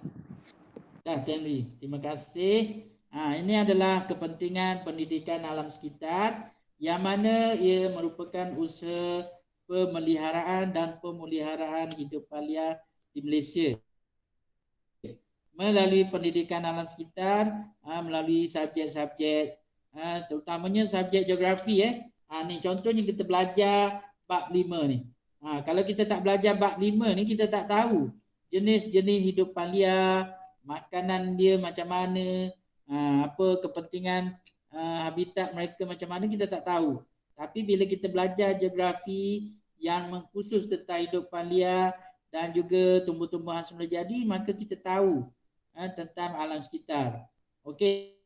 Dah, Tenri. Terima kasih. Ini adalah kepentingan pendidikan alam sekitar yang mana ia merupakan usaha pemeliharaan dan pemuliharaan hidup palia di Malaysia. Melalui pendidikan alam sekitar, melalui subjek-subjek, terutamanya subjek geografi. Ni contohnya kita belajar bab 5 ni. Kalau kita tak belajar bab 5 ni, kita tak tahu jenis-jenis hidup palia, makanan dia macam mana, apa kepentingan habitat mereka macam mana, kita tak tahu. Tapi bila kita belajar geografi yang mengkhusus tentang hidup palia dan juga tumbuh-tumbuhan semula jadi, maka kita tahu tentang alam sekitar. Okey.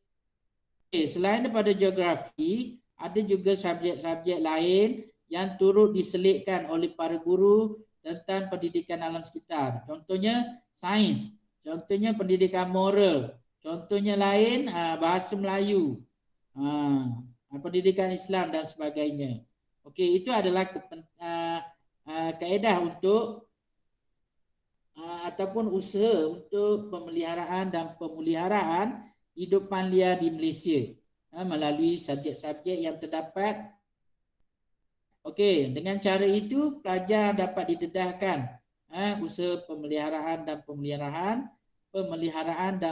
Selain daripada geografi, ada juga subjek-subjek lain yang turut diselitkan oleh para guru tentang pendidikan alam sekitar. Contohnya sains, contohnya pendidikan moral, contohnya lain bahasa Melayu, pendidikan Islam dan sebagainya. Okey, itu adalah kaedah untuk ataupun usaha untuk pemeliharaan dan pemuliharaan hidupan liar di Malaysia melalui subjek-subjek yang terdapat. Okey, dengan cara itu pelajar dapat didedahkan usaha pemeliharaan dan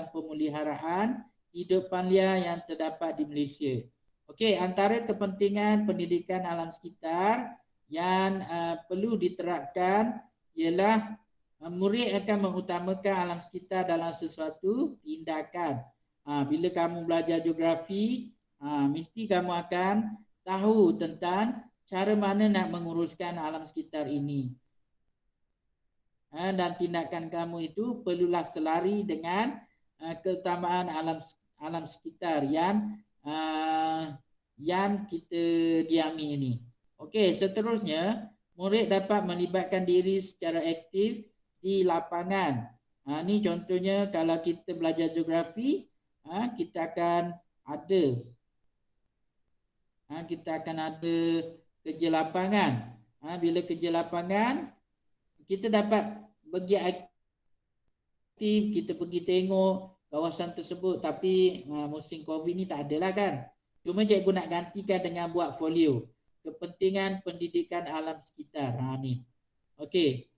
pemeliharaan hidupan liar yang terdapat di Malaysia. Okey, antara kepentingan pendidikan alam sekitar yang perlu diterapkan ialah murid akan mengutamakan alam sekitar dalam sesuatu tindakan. Bila kamu belajar geografi, mesti kamu akan tahu tentang cara mana nak menguruskan alam sekitar ini. Dan tindakan kamu itu perlulah selari dengan keutamaan alam sekitar yang kita diami ini. Okey, seterusnya murid dapat melibatkan diri secara aktif di lapangan. Ni contohnya kalau kita belajar geografi, kita akan ada kerja lapangan. Bila kerja lapangan, kita dapat pergi aktif, kita pergi tengok kawasan tersebut. Tapi musim COVID ni tak adalah kan. Cuma cikgu nak gantikan dengan buat folio. Kepentingan pendidikan alam sekitar. Ni. Okey.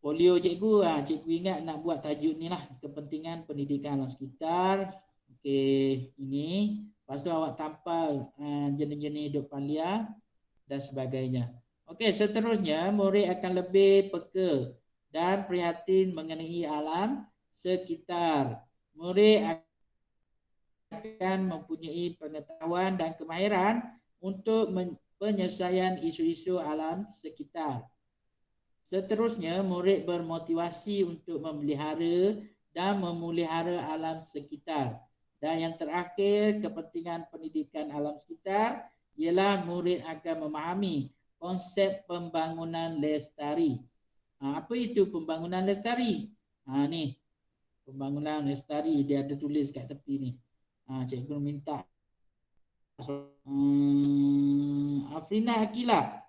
Folio cikgu, cikgu ingat nak buat tajuk ni lah. Kepentingan pendidikan alam sekitar. Okey, ini. Lepas tu awak tampal jenis-jenis hidupan liar dan sebagainya. Okey, seterusnya murid akan lebih peka dan prihatin mengenai alam sekitar. Murid akan mempunyai pengetahuan dan kemahiran untuk penyelesaian isu-isu alam sekitar. Seterusnya, murid bermotivasi untuk memelihara dan memelihara alam sekitar. Dan yang terakhir, kepentingan pendidikan alam sekitar ialah murid akan memahami konsep pembangunan lestari. Apa itu pembangunan lestari? Ni, pembangunan lestari, dia ada tulis kat tepi ni. Cikgu minta. Afrina Akilah.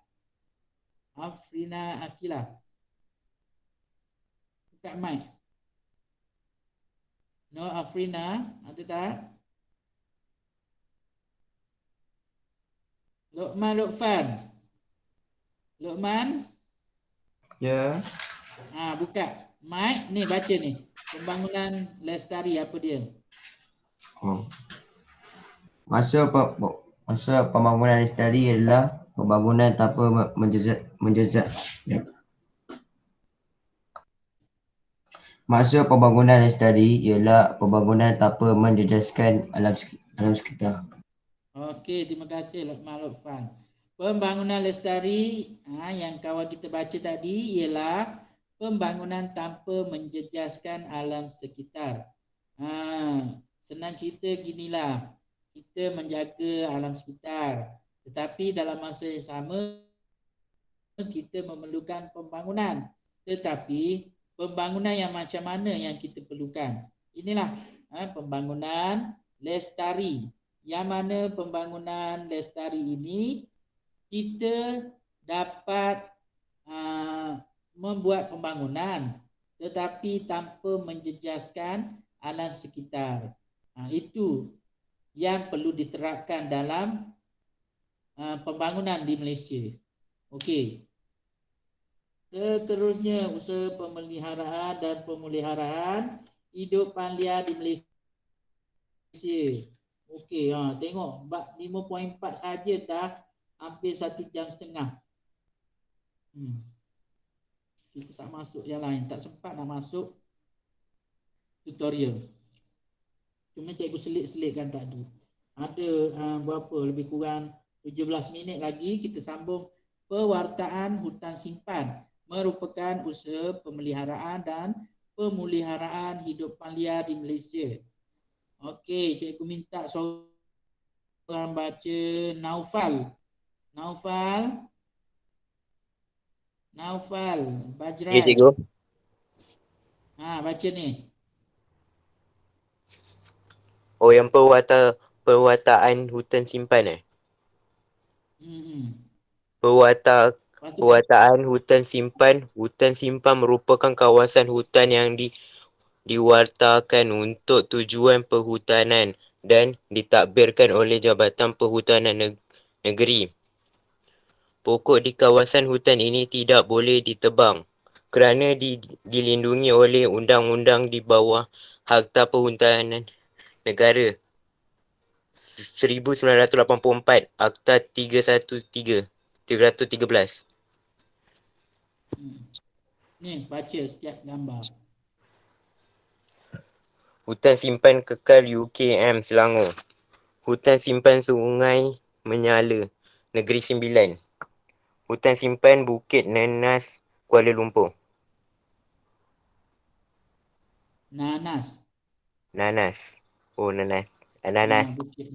Buka mic. No, Afrina, ada tak? Luqman? Ya. Buka mic. Ni baca ni. Pembangunan lestari apa dia? Masa pembangunan lestari adalah pembangunan tanpa menjejak. Maksud pembangunan lestari ialah pembangunan tanpa menjejaskan alam sekitar. Okey, terima kasih Lokman Lutfan. Pembangunan lestari yang kawan kita baca tadi ialah pembangunan tanpa menjejaskan alam sekitar. Senang cerita ginilah, kita menjaga alam sekitar, tetapi dalam masa yang sama kita memerlukan pembangunan. Tetapi pembangunan yang macam mana yang kita perlukan? Inilah pembangunan lestari. Yang mana pembangunan lestari ini kita dapat membuat pembangunan tetapi tanpa menjejaskan alam sekitar. Itu yang perlu diterapkan dalam pembangunan di Malaysia. Okey. Seterusnya, usaha pemeliharaan dan pemeliharaan hidupan liar di Malaysia. Okey, tengok 5.4 saja dah hampir 1 jam setengah. Kita tak masuk yang lain, tak sempat nak masuk tutorial. Cuma cikgu selit-selitkan tadi. Ada berapa, lebih kurang 17 minit lagi kita sambung pewartaan hutan simpan. Merupakan usaha pemeliharaan dan pemeliharaan hidupan liar di Malaysia. Okey, cikgu minta seorang baca Naufal. Naufal Bajrai. Ya, cikgu. Baca ni. Oh, yang pewartaan hutan simpan Pewartaan hutan simpan merupakan kawasan hutan yang diwartakan untuk tujuan perhutanan dan ditadbirkan oleh Jabatan Perhutanan Negeri. Pokok di kawasan hutan ini tidak boleh ditebang kerana dilindungi oleh undang-undang di bawah Akta Perhutanan Negara 1984, Akta 313. Ni baca setiap gambar. Hutan Simpan Kekal UKM Selangor. Hutan Simpan Sungai Menyala Negeri Sembilan. Hutan Simpan Bukit Nanas Kuala Lumpur. Nanas. Oh, Nanas. Ananas. Bukit.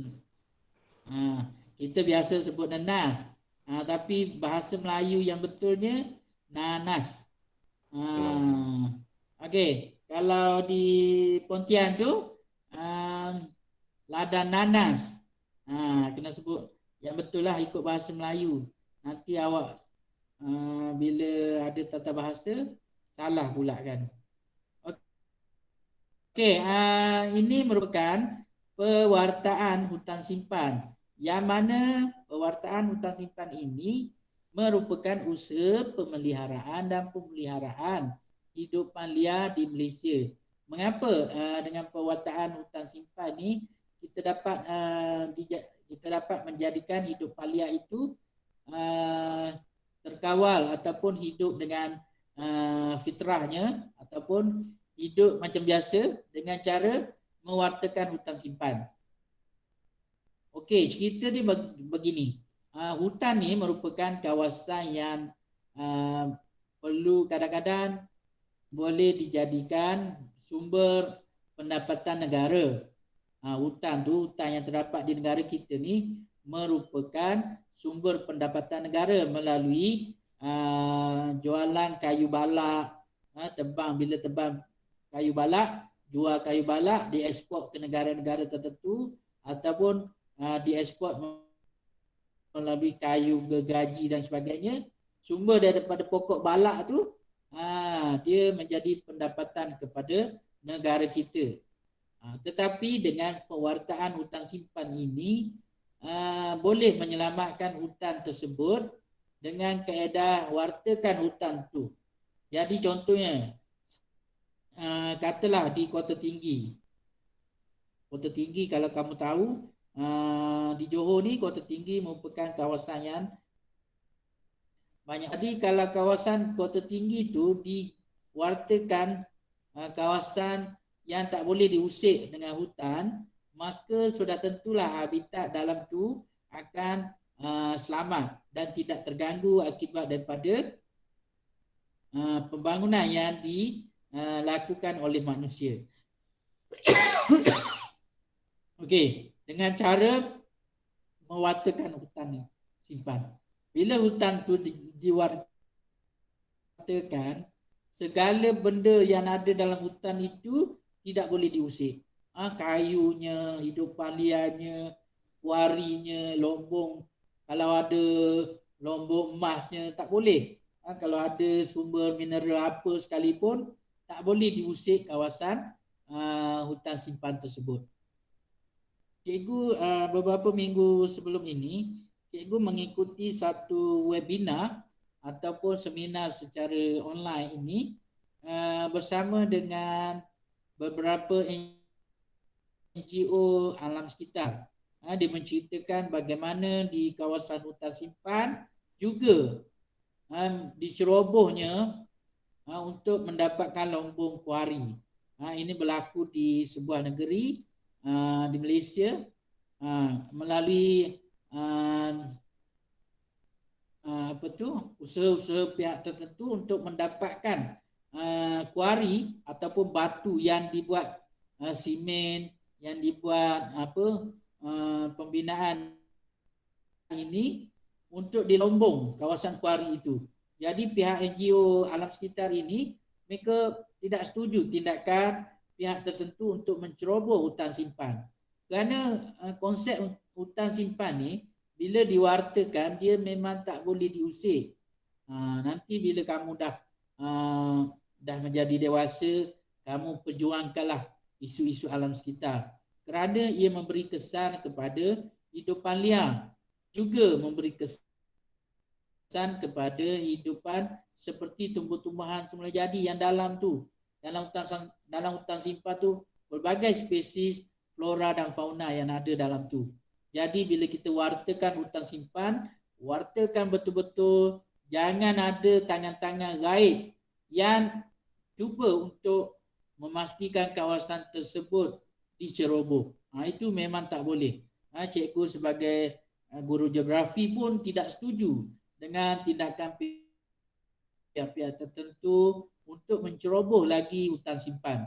Kita biasa sebut nanas. Tapi bahasa Melayu yang betulnya nanas. Okey, kalau di Pontian tu ladang nanas. Kena sebut yang betul lah ikut bahasa Melayu. Nanti awak bila ada tata bahasa salah pula kan. Okey, ini merupakan pewartaan hutan simpan. Yang mana pewartaan hutan simpan ini merupakan usaha pemeliharaan dan pemeliharaan hidupan liar di Malaysia. Mengapa dengan pewartaan hutan simpan ni kita dapat menjadikan hidupan liar itu terkawal ataupun hidup dengan fitrahnya ataupun hidup macam biasa dengan cara mewartakan hutan simpan. Okey, cerita dia begini. Hutan ni merupakan kawasan yang perlu kadang-kadang boleh dijadikan sumber pendapatan negara. Hutan yang terdapat di negara kita ni merupakan sumber pendapatan negara melalui jualan kayu balak, bila tebang kayu balak, jual kayu balak, dieksport ke negara-negara tertentu ataupun dieksport melalui kayu gergaji dan sebagainya. Sumber daripada pokok balak tu dia menjadi pendapatan kepada negara kita. Tetapi dengan pewartaan hutan simpan ini boleh menyelamatkan hutan tersebut dengan kaedah wartakan hutan tu. Jadi contohnya katalah di Kota Tinggi. Kota Tinggi kalau kamu tahu di Johor ni Kota Tinggi merupakan kawasan yang banyak. Jadi kalau kawasan kota tinggi tu diwartakan kawasan yang tak boleh diusik dengan hutan, maka sudah tentulah habitat dalam tu akan selamat dan tidak terganggu akibat daripada pembangunan yang dilakukan oleh manusia. Okey, dengan cara mewartakan hutan simpan. Bila hutan tu diwartakan, segala benda yang ada dalam hutan itu tidak boleh diusik. Kayunya, hidupan liarnya, kuarinya, lombong. Kalau ada lombong emasnya tak boleh. Kalau ada sumber mineral apa sekalipun tak boleh diusik kawasan hutan simpan tersebut. Cikgu beberapa minggu sebelum ini, cikgu mengikuti satu webinar ataupun seminar secara online ini bersama dengan beberapa NGO alam sekitar. Dia menceritakan bagaimana di kawasan hutan simpan juga dicerobohnya untuk mendapatkan lombong kuari. Ini berlaku di sebuah negeri di Malaysia melalui usaha-usaha pihak tertentu untuk mendapatkan kuari ataupun batu yang dibuat simen, yang dibuat pembinaan ini untuk di Lombong kawasan kuari itu. Jadi pihak NGO alam sekitar ini mereka tidak setuju tindakan pihak tertentu untuk menceroboh hutan simpan. Kerana konsep hutan simpan ni bila diwartakan dia memang tak boleh diusik. Nanti bila kamu dah menjadi dewasa, kamu perjuangkanlah isu-isu alam sekitar. Kerana ia memberi kesan kepada hidupan liar, juga memberi kesan kepada hidupan seperti tumbuh-tumbuhan semula jadi yang dalam tu. Dalam hutan simpan tu berbagai spesies flora dan fauna yang ada dalam tu. Jadi bila kita wartakan hutan simpan, wartakan betul-betul, jangan ada tangan-tangan gaib yang cuba untuk memastikan kawasan tersebut diceroboh. Itu memang tak boleh. Cikgu sebagai guru geografi pun tidak setuju dengan tindakan pihak-pihak tertentu untuk menceroboh lagi hutan simpan.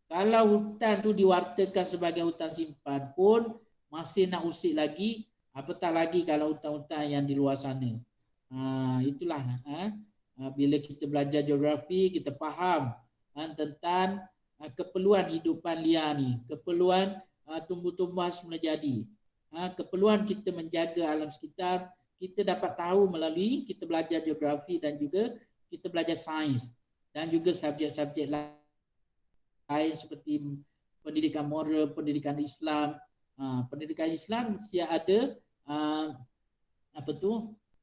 Kalau hutan tu diwartakan sebagai hutan simpan pun masih nak usik lagi, apatah lagi kalau hutan-hutan yang di luar sana. Itulah bila kita belajar geografi, kita faham tentang keperluan hidupan liar ni, keperluan tumbuh-tumbuhan semula jadi, keperluan kita menjaga alam sekitar. Kita dapat tahu melalui kita belajar geografi dan juga kita belajar sains dan juga subjek-subjek lain seperti pendidikan moral, pendidikan Islam. Pendidikan Islam dia ada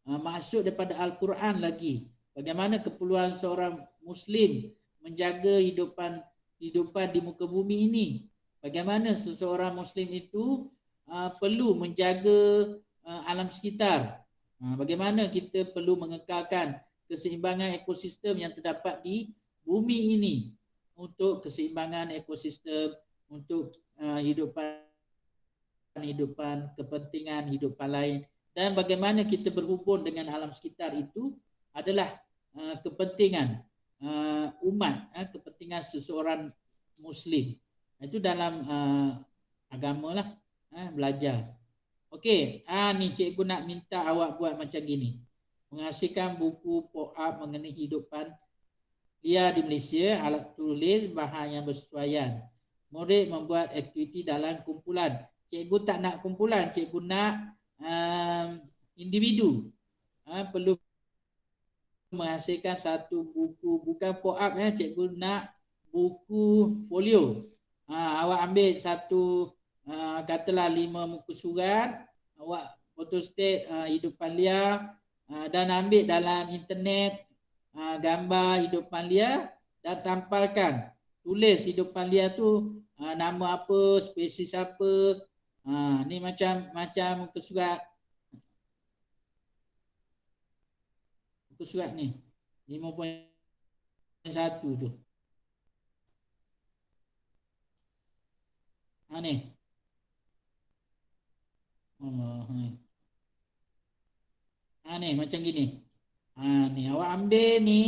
maksud daripada Al-Quran lagi. Bagaimana keperluan seorang Muslim menjaga hidupan di muka bumi ini. Bagaimana seseorang Muslim itu perlu menjaga alam sekitar. Bagaimana kita perlu mengekalkan keseimbangan ekosistem yang terdapat di bumi ini untuk keseimbangan ekosistem, untuk hidupan, kepentingan hidupan lain, dan bagaimana kita berhubung dengan alam sekitar itu adalah kepentingan umat, kepentingan seseorang Muslim. Itu dalam agama lah, belajar. Okey, ni cikgu nak minta awak buat macam gini. Menghasilkan buku pop-up mengenai hidupan liar di Malaysia, alat tulis, bahan yang bersesuaian. Murid membuat aktiviti dalam kumpulan. Cikgu tak nak kumpulan, cikgu nak individu. Perlu menghasilkan satu buku, bukan pop-up, cikgu nak buku folio. Awak ambil satu, katalah 5 muka surat, awak photostat hidupan liar dan ambil dalam internet gambar hidupan liar dan tampalkan. Tulis hidupan liar tu nama apa, spesies apa. Ni macam muka surat. Muka surat ni 5.1 tu. Ni. Allah. Ni macam gini. Ni awak ambil ni.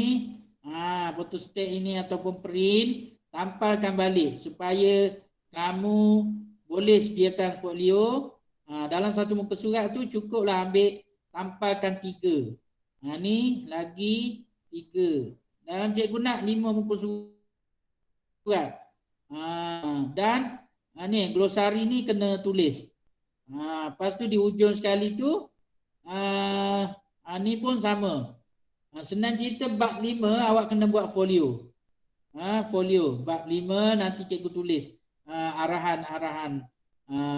Photostat ini ataupun print, tampalkan balik supaya kamu boleh sediakan folio. Dalam satu muka surat tu cukuplah ambil tampalkan 3. Ni lagi 3. Dalam cikgu nak 5 muka surat. Dan ni glosari ni kena tulis. Lepas tu di hujung sekali tu ni pun sama. Senang cerita bab 5 awak kena buat folio. Folio bab 5 nanti cikgu tulis arahan-arahan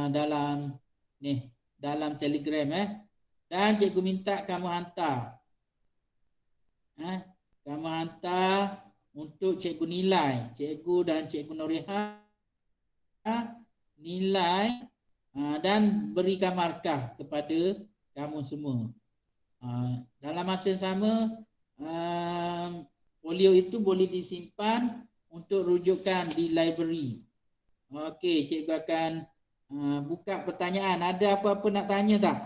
dalam ni, dalam Telegram dan cikgu minta kamu hantar. Kamu hantar untuk cikgu nilai. Cikgu dan cikgu Noriha nilai dan berikan markah kepada kamu semua. Dalam masa yang sama, folio itu boleh disimpan untuk rujukan di library. Okey, cikgu akan buka pertanyaan. Ada apa-apa nak tanya tak?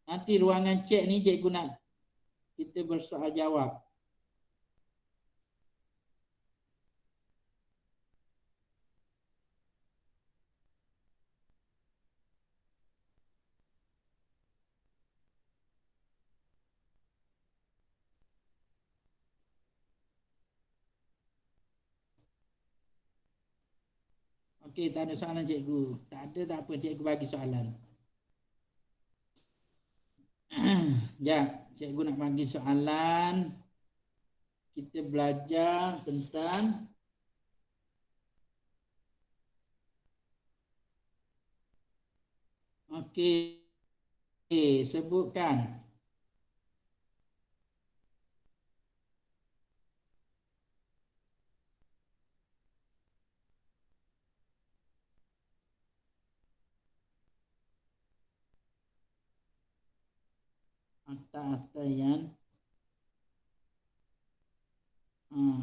Nanti ruangan chat ni cikgu nak kita bersoal jawab. Okey, tak ada soalan cikgu. Tak ada, tak apa, cikgu bagi soalan. Cikgu nak bagi soalan. Kita belajar tentang sebutkan. Akta-akta yang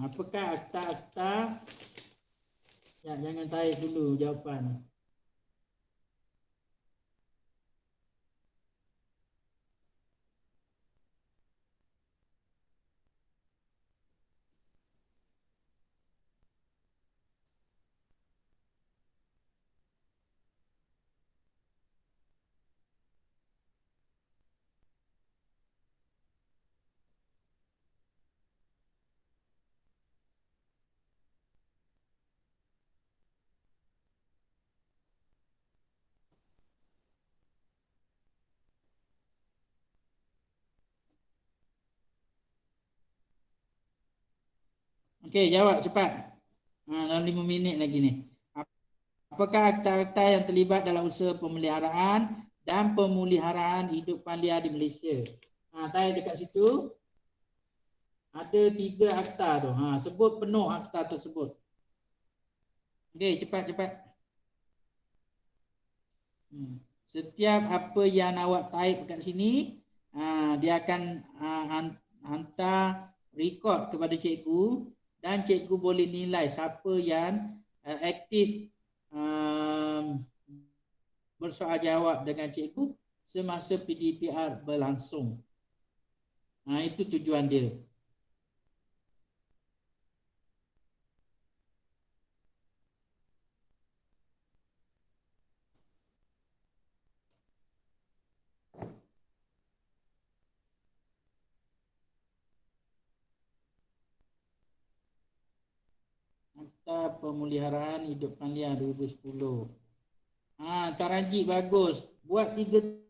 apakah akta-akta? Jangan tarik dulu jawapan. Okey, jawab cepat. Dalam 5 minit lagi ni. Apakah akta-akta yang terlibat dalam usaha pemeliharaan dan pemuliharaan hidupan liar di Malaysia? Tarik dekat situ. Ada 3 akta tu. Sebut penuh akta tersebut. Okey, cepat-cepat. Setiap apa yang awak type kat sini, dia akan hantar rekod kepada cikgu dan cikgu boleh nilai siapa yang aktif bersoal jawab dengan cikgu semasa PDPR berlangsung. Itu tujuan dia. Akta Pemeliharaan Hidupan Liar 2010. Tarajik bagus. Buat 3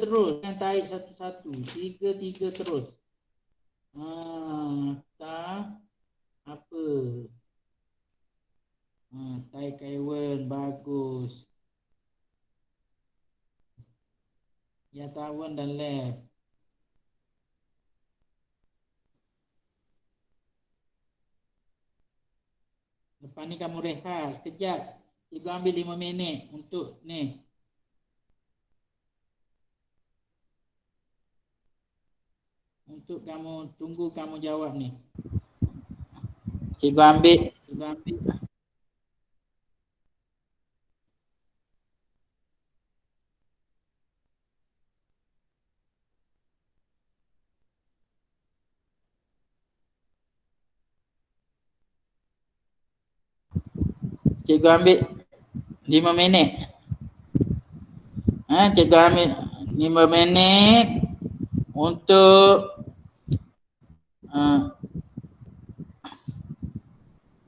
terus. Jangan tarik satu-satu. 3 terus. Akta apa? Tarik Kaiwan bagus. Ya Tawan dan left. Lepas ni kamu rehat sekejap. Cikgu ambil 5 minit untuk ni. untuk kamu tunggu kamu jawab ni. Cikgu ambil. Cikgu ambil 5 minit. Cikgu ambil 5 minit untuk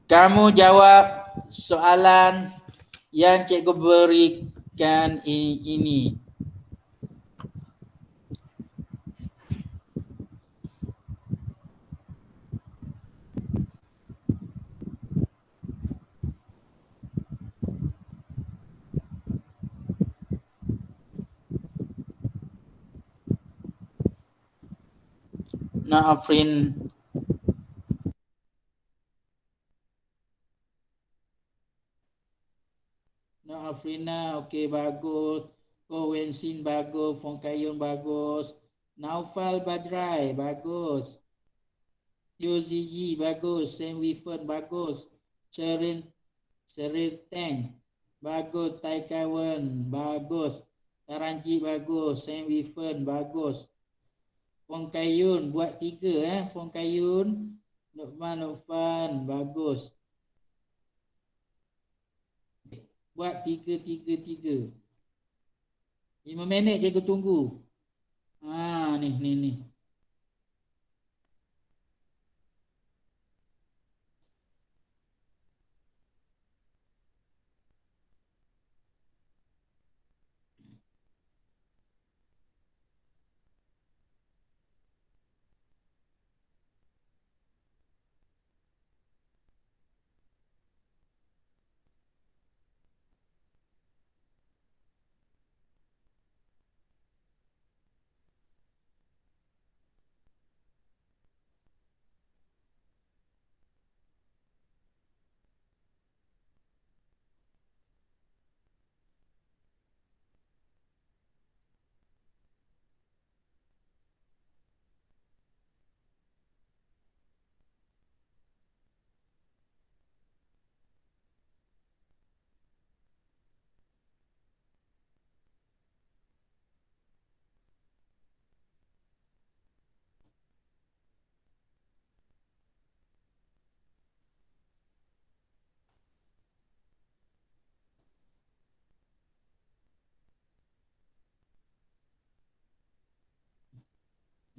kamu jawab soalan yang cikgu berikan ini. Afrin. Afrina, okey bagus. Wensin bagus, Fongkayun bagus. Naufal Badrai bagus. Yuziji bagus, Sam Wifen bagus. Cheryl Teng bagus, Taikawan bagus. Taranji bagus, Sam Wifen bagus. Fongkayun buat 3 Fongkayun, Nufan bagus. Buat 3. 5 minit cikgu tunggu. Ni.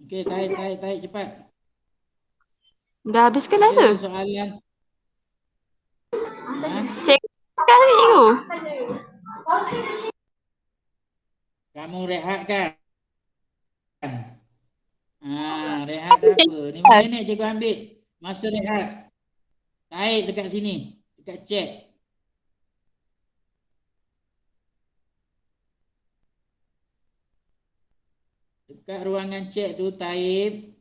Okey, tarik cepat. Dah habis ke dah tu? Soalan. Cikgu sekarang cikgu. Kamu rehat kan? Rehat apa? 5 minit cikgu ambil. Masa rehat. Tarik dekat sini. Dekat chat. Dekat ruangan chat tu tarik.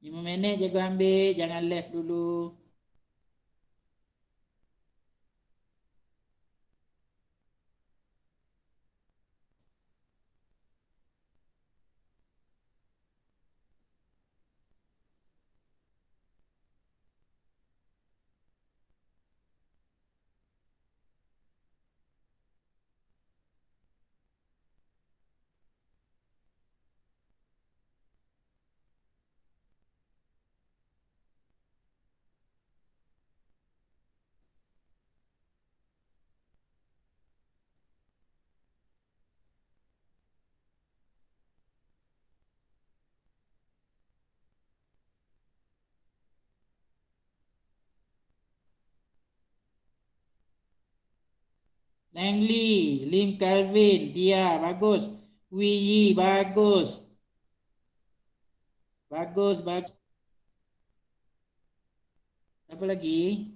Lima minit cikgu ambil. Jangan left dulu. Neng Lee, Lim Calvin, dia bagus. Wiyi bagus. Bagus. Apa lagi?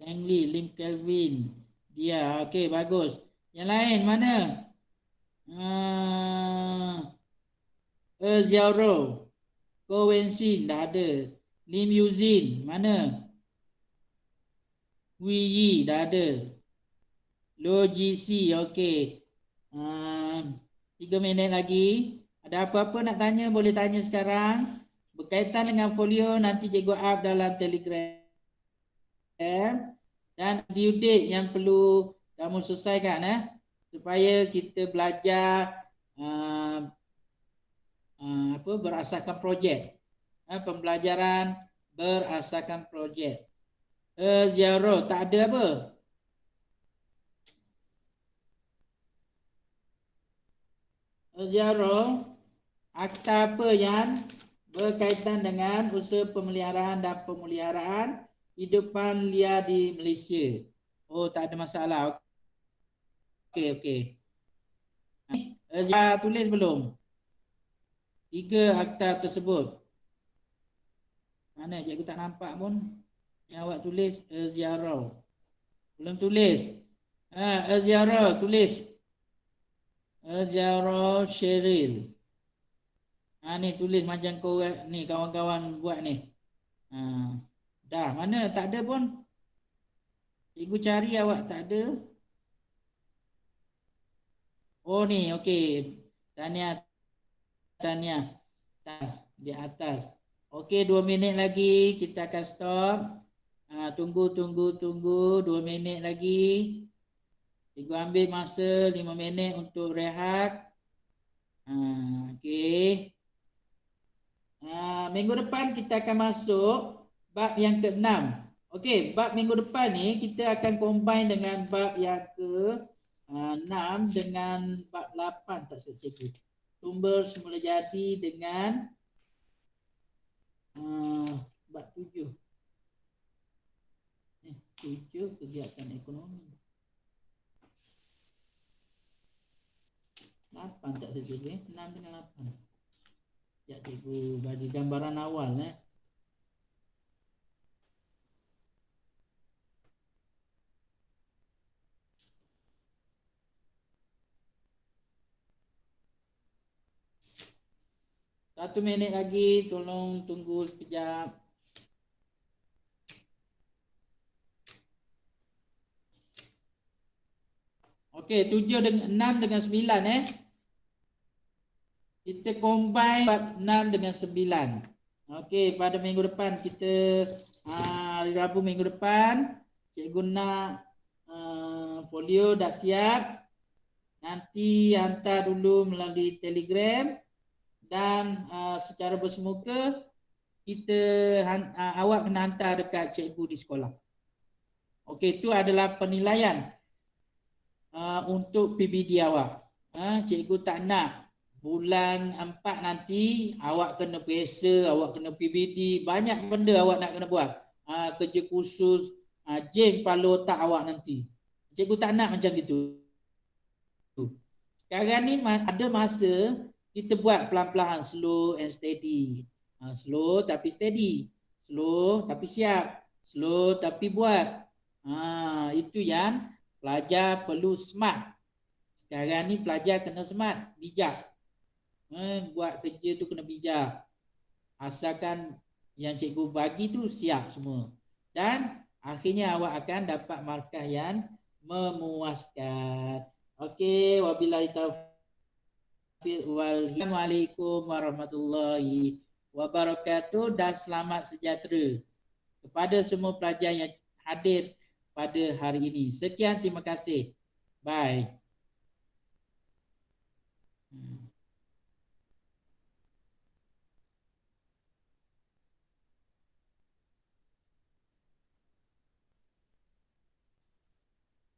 Neng Lee, Lim Calvin, dia okey bagus. Yang lain mana? Ziauro. Kowensin dah ada. Lim Yuzin mana? Wei Yi dah ada. Lo GC okey. 3 minit lagi. Ada apa-apa nak tanya boleh tanya sekarang. Berkaitan dengan folio nanti cikgu up dalam Telegram. Dan due date yang perlu kamu selesaikan supaya kita belajar berasaskan projek. Pembelajaran berasaskan projek. Ziarah tak ada apa? Ziarah akta apa yang berkaitan dengan usaha pemeliharaan dan pemeliharaan hidupan liar di Malaysia. Oh, tak ada masalah. Okey. Ziarah tulis belum? 3 akta tersebut. Mana cikgu tak nampak pun. Yang awak tulis ziarah. Belum tulis. Ziarah tulis. Ziarah Sheryl. Ni tulis macam kau ni kawan-kawan buat ni. Dah mana tak ada pun. Cikgu cari awak tak ada. Oh ni okey. Tahniah. Di atas. Okey 2 minit lagi kita akan stop. Tunggu 2 minit lagi. Cikgu ambil masa 5 minit untuk rehat. Okey. Minggu depan kita akan masuk bab yang ke-6. Okey, bab minggu depan ni kita akan combine dengan bab yang ke-6 dengan bab 8 tak silap cikgu. Sumber semula jadi dengan bab 7. 7 kegiatan ekonomi. 8 tak ada cikgu 6 dengan 8. Sekejap cikgu bagi gambaran awal Satu minit lagi, tolong tunggu sekejap. Okey, 6 dengan 9 Kita combine bab 6 dengan 9. Okey, pada minggu depan kita hari Rabu minggu depan cikgu nak folio dah siap. Nanti hantar dulu melalui Telegram dan secara bersemuka awak kena hantar dekat cikgu di sekolah. Okey, itu adalah penilaian untuk PBD awak. Cikgu tak nak bulan 4 nanti awak kena PSA, awak kena PBD, banyak benda awak nak kena buat. Kerja khusus, jeng kepala otak awak nanti. Cikgu tak nak macam gitu. Sekarang ni ada masa kita buat pelan-pelan, slow and steady. Slow tapi steady. Slow tapi siap. Slow tapi buat. Itu yang pelajar perlu smart. Sekarang ni pelajar kena smart, bijak. Buat kerja tu kena bijak. Asalkan yang cikgu bagi tu siap semua. Dan akhirnya awak akan dapat markah yang memuaskan. Okey, wabillahi taufiq. Wassalamualaikum warahmatullahi wabarakatuh dan selamat sejahtera kepada semua pelajar yang hadir pada hari ini. Sekian, terima kasih. Bye.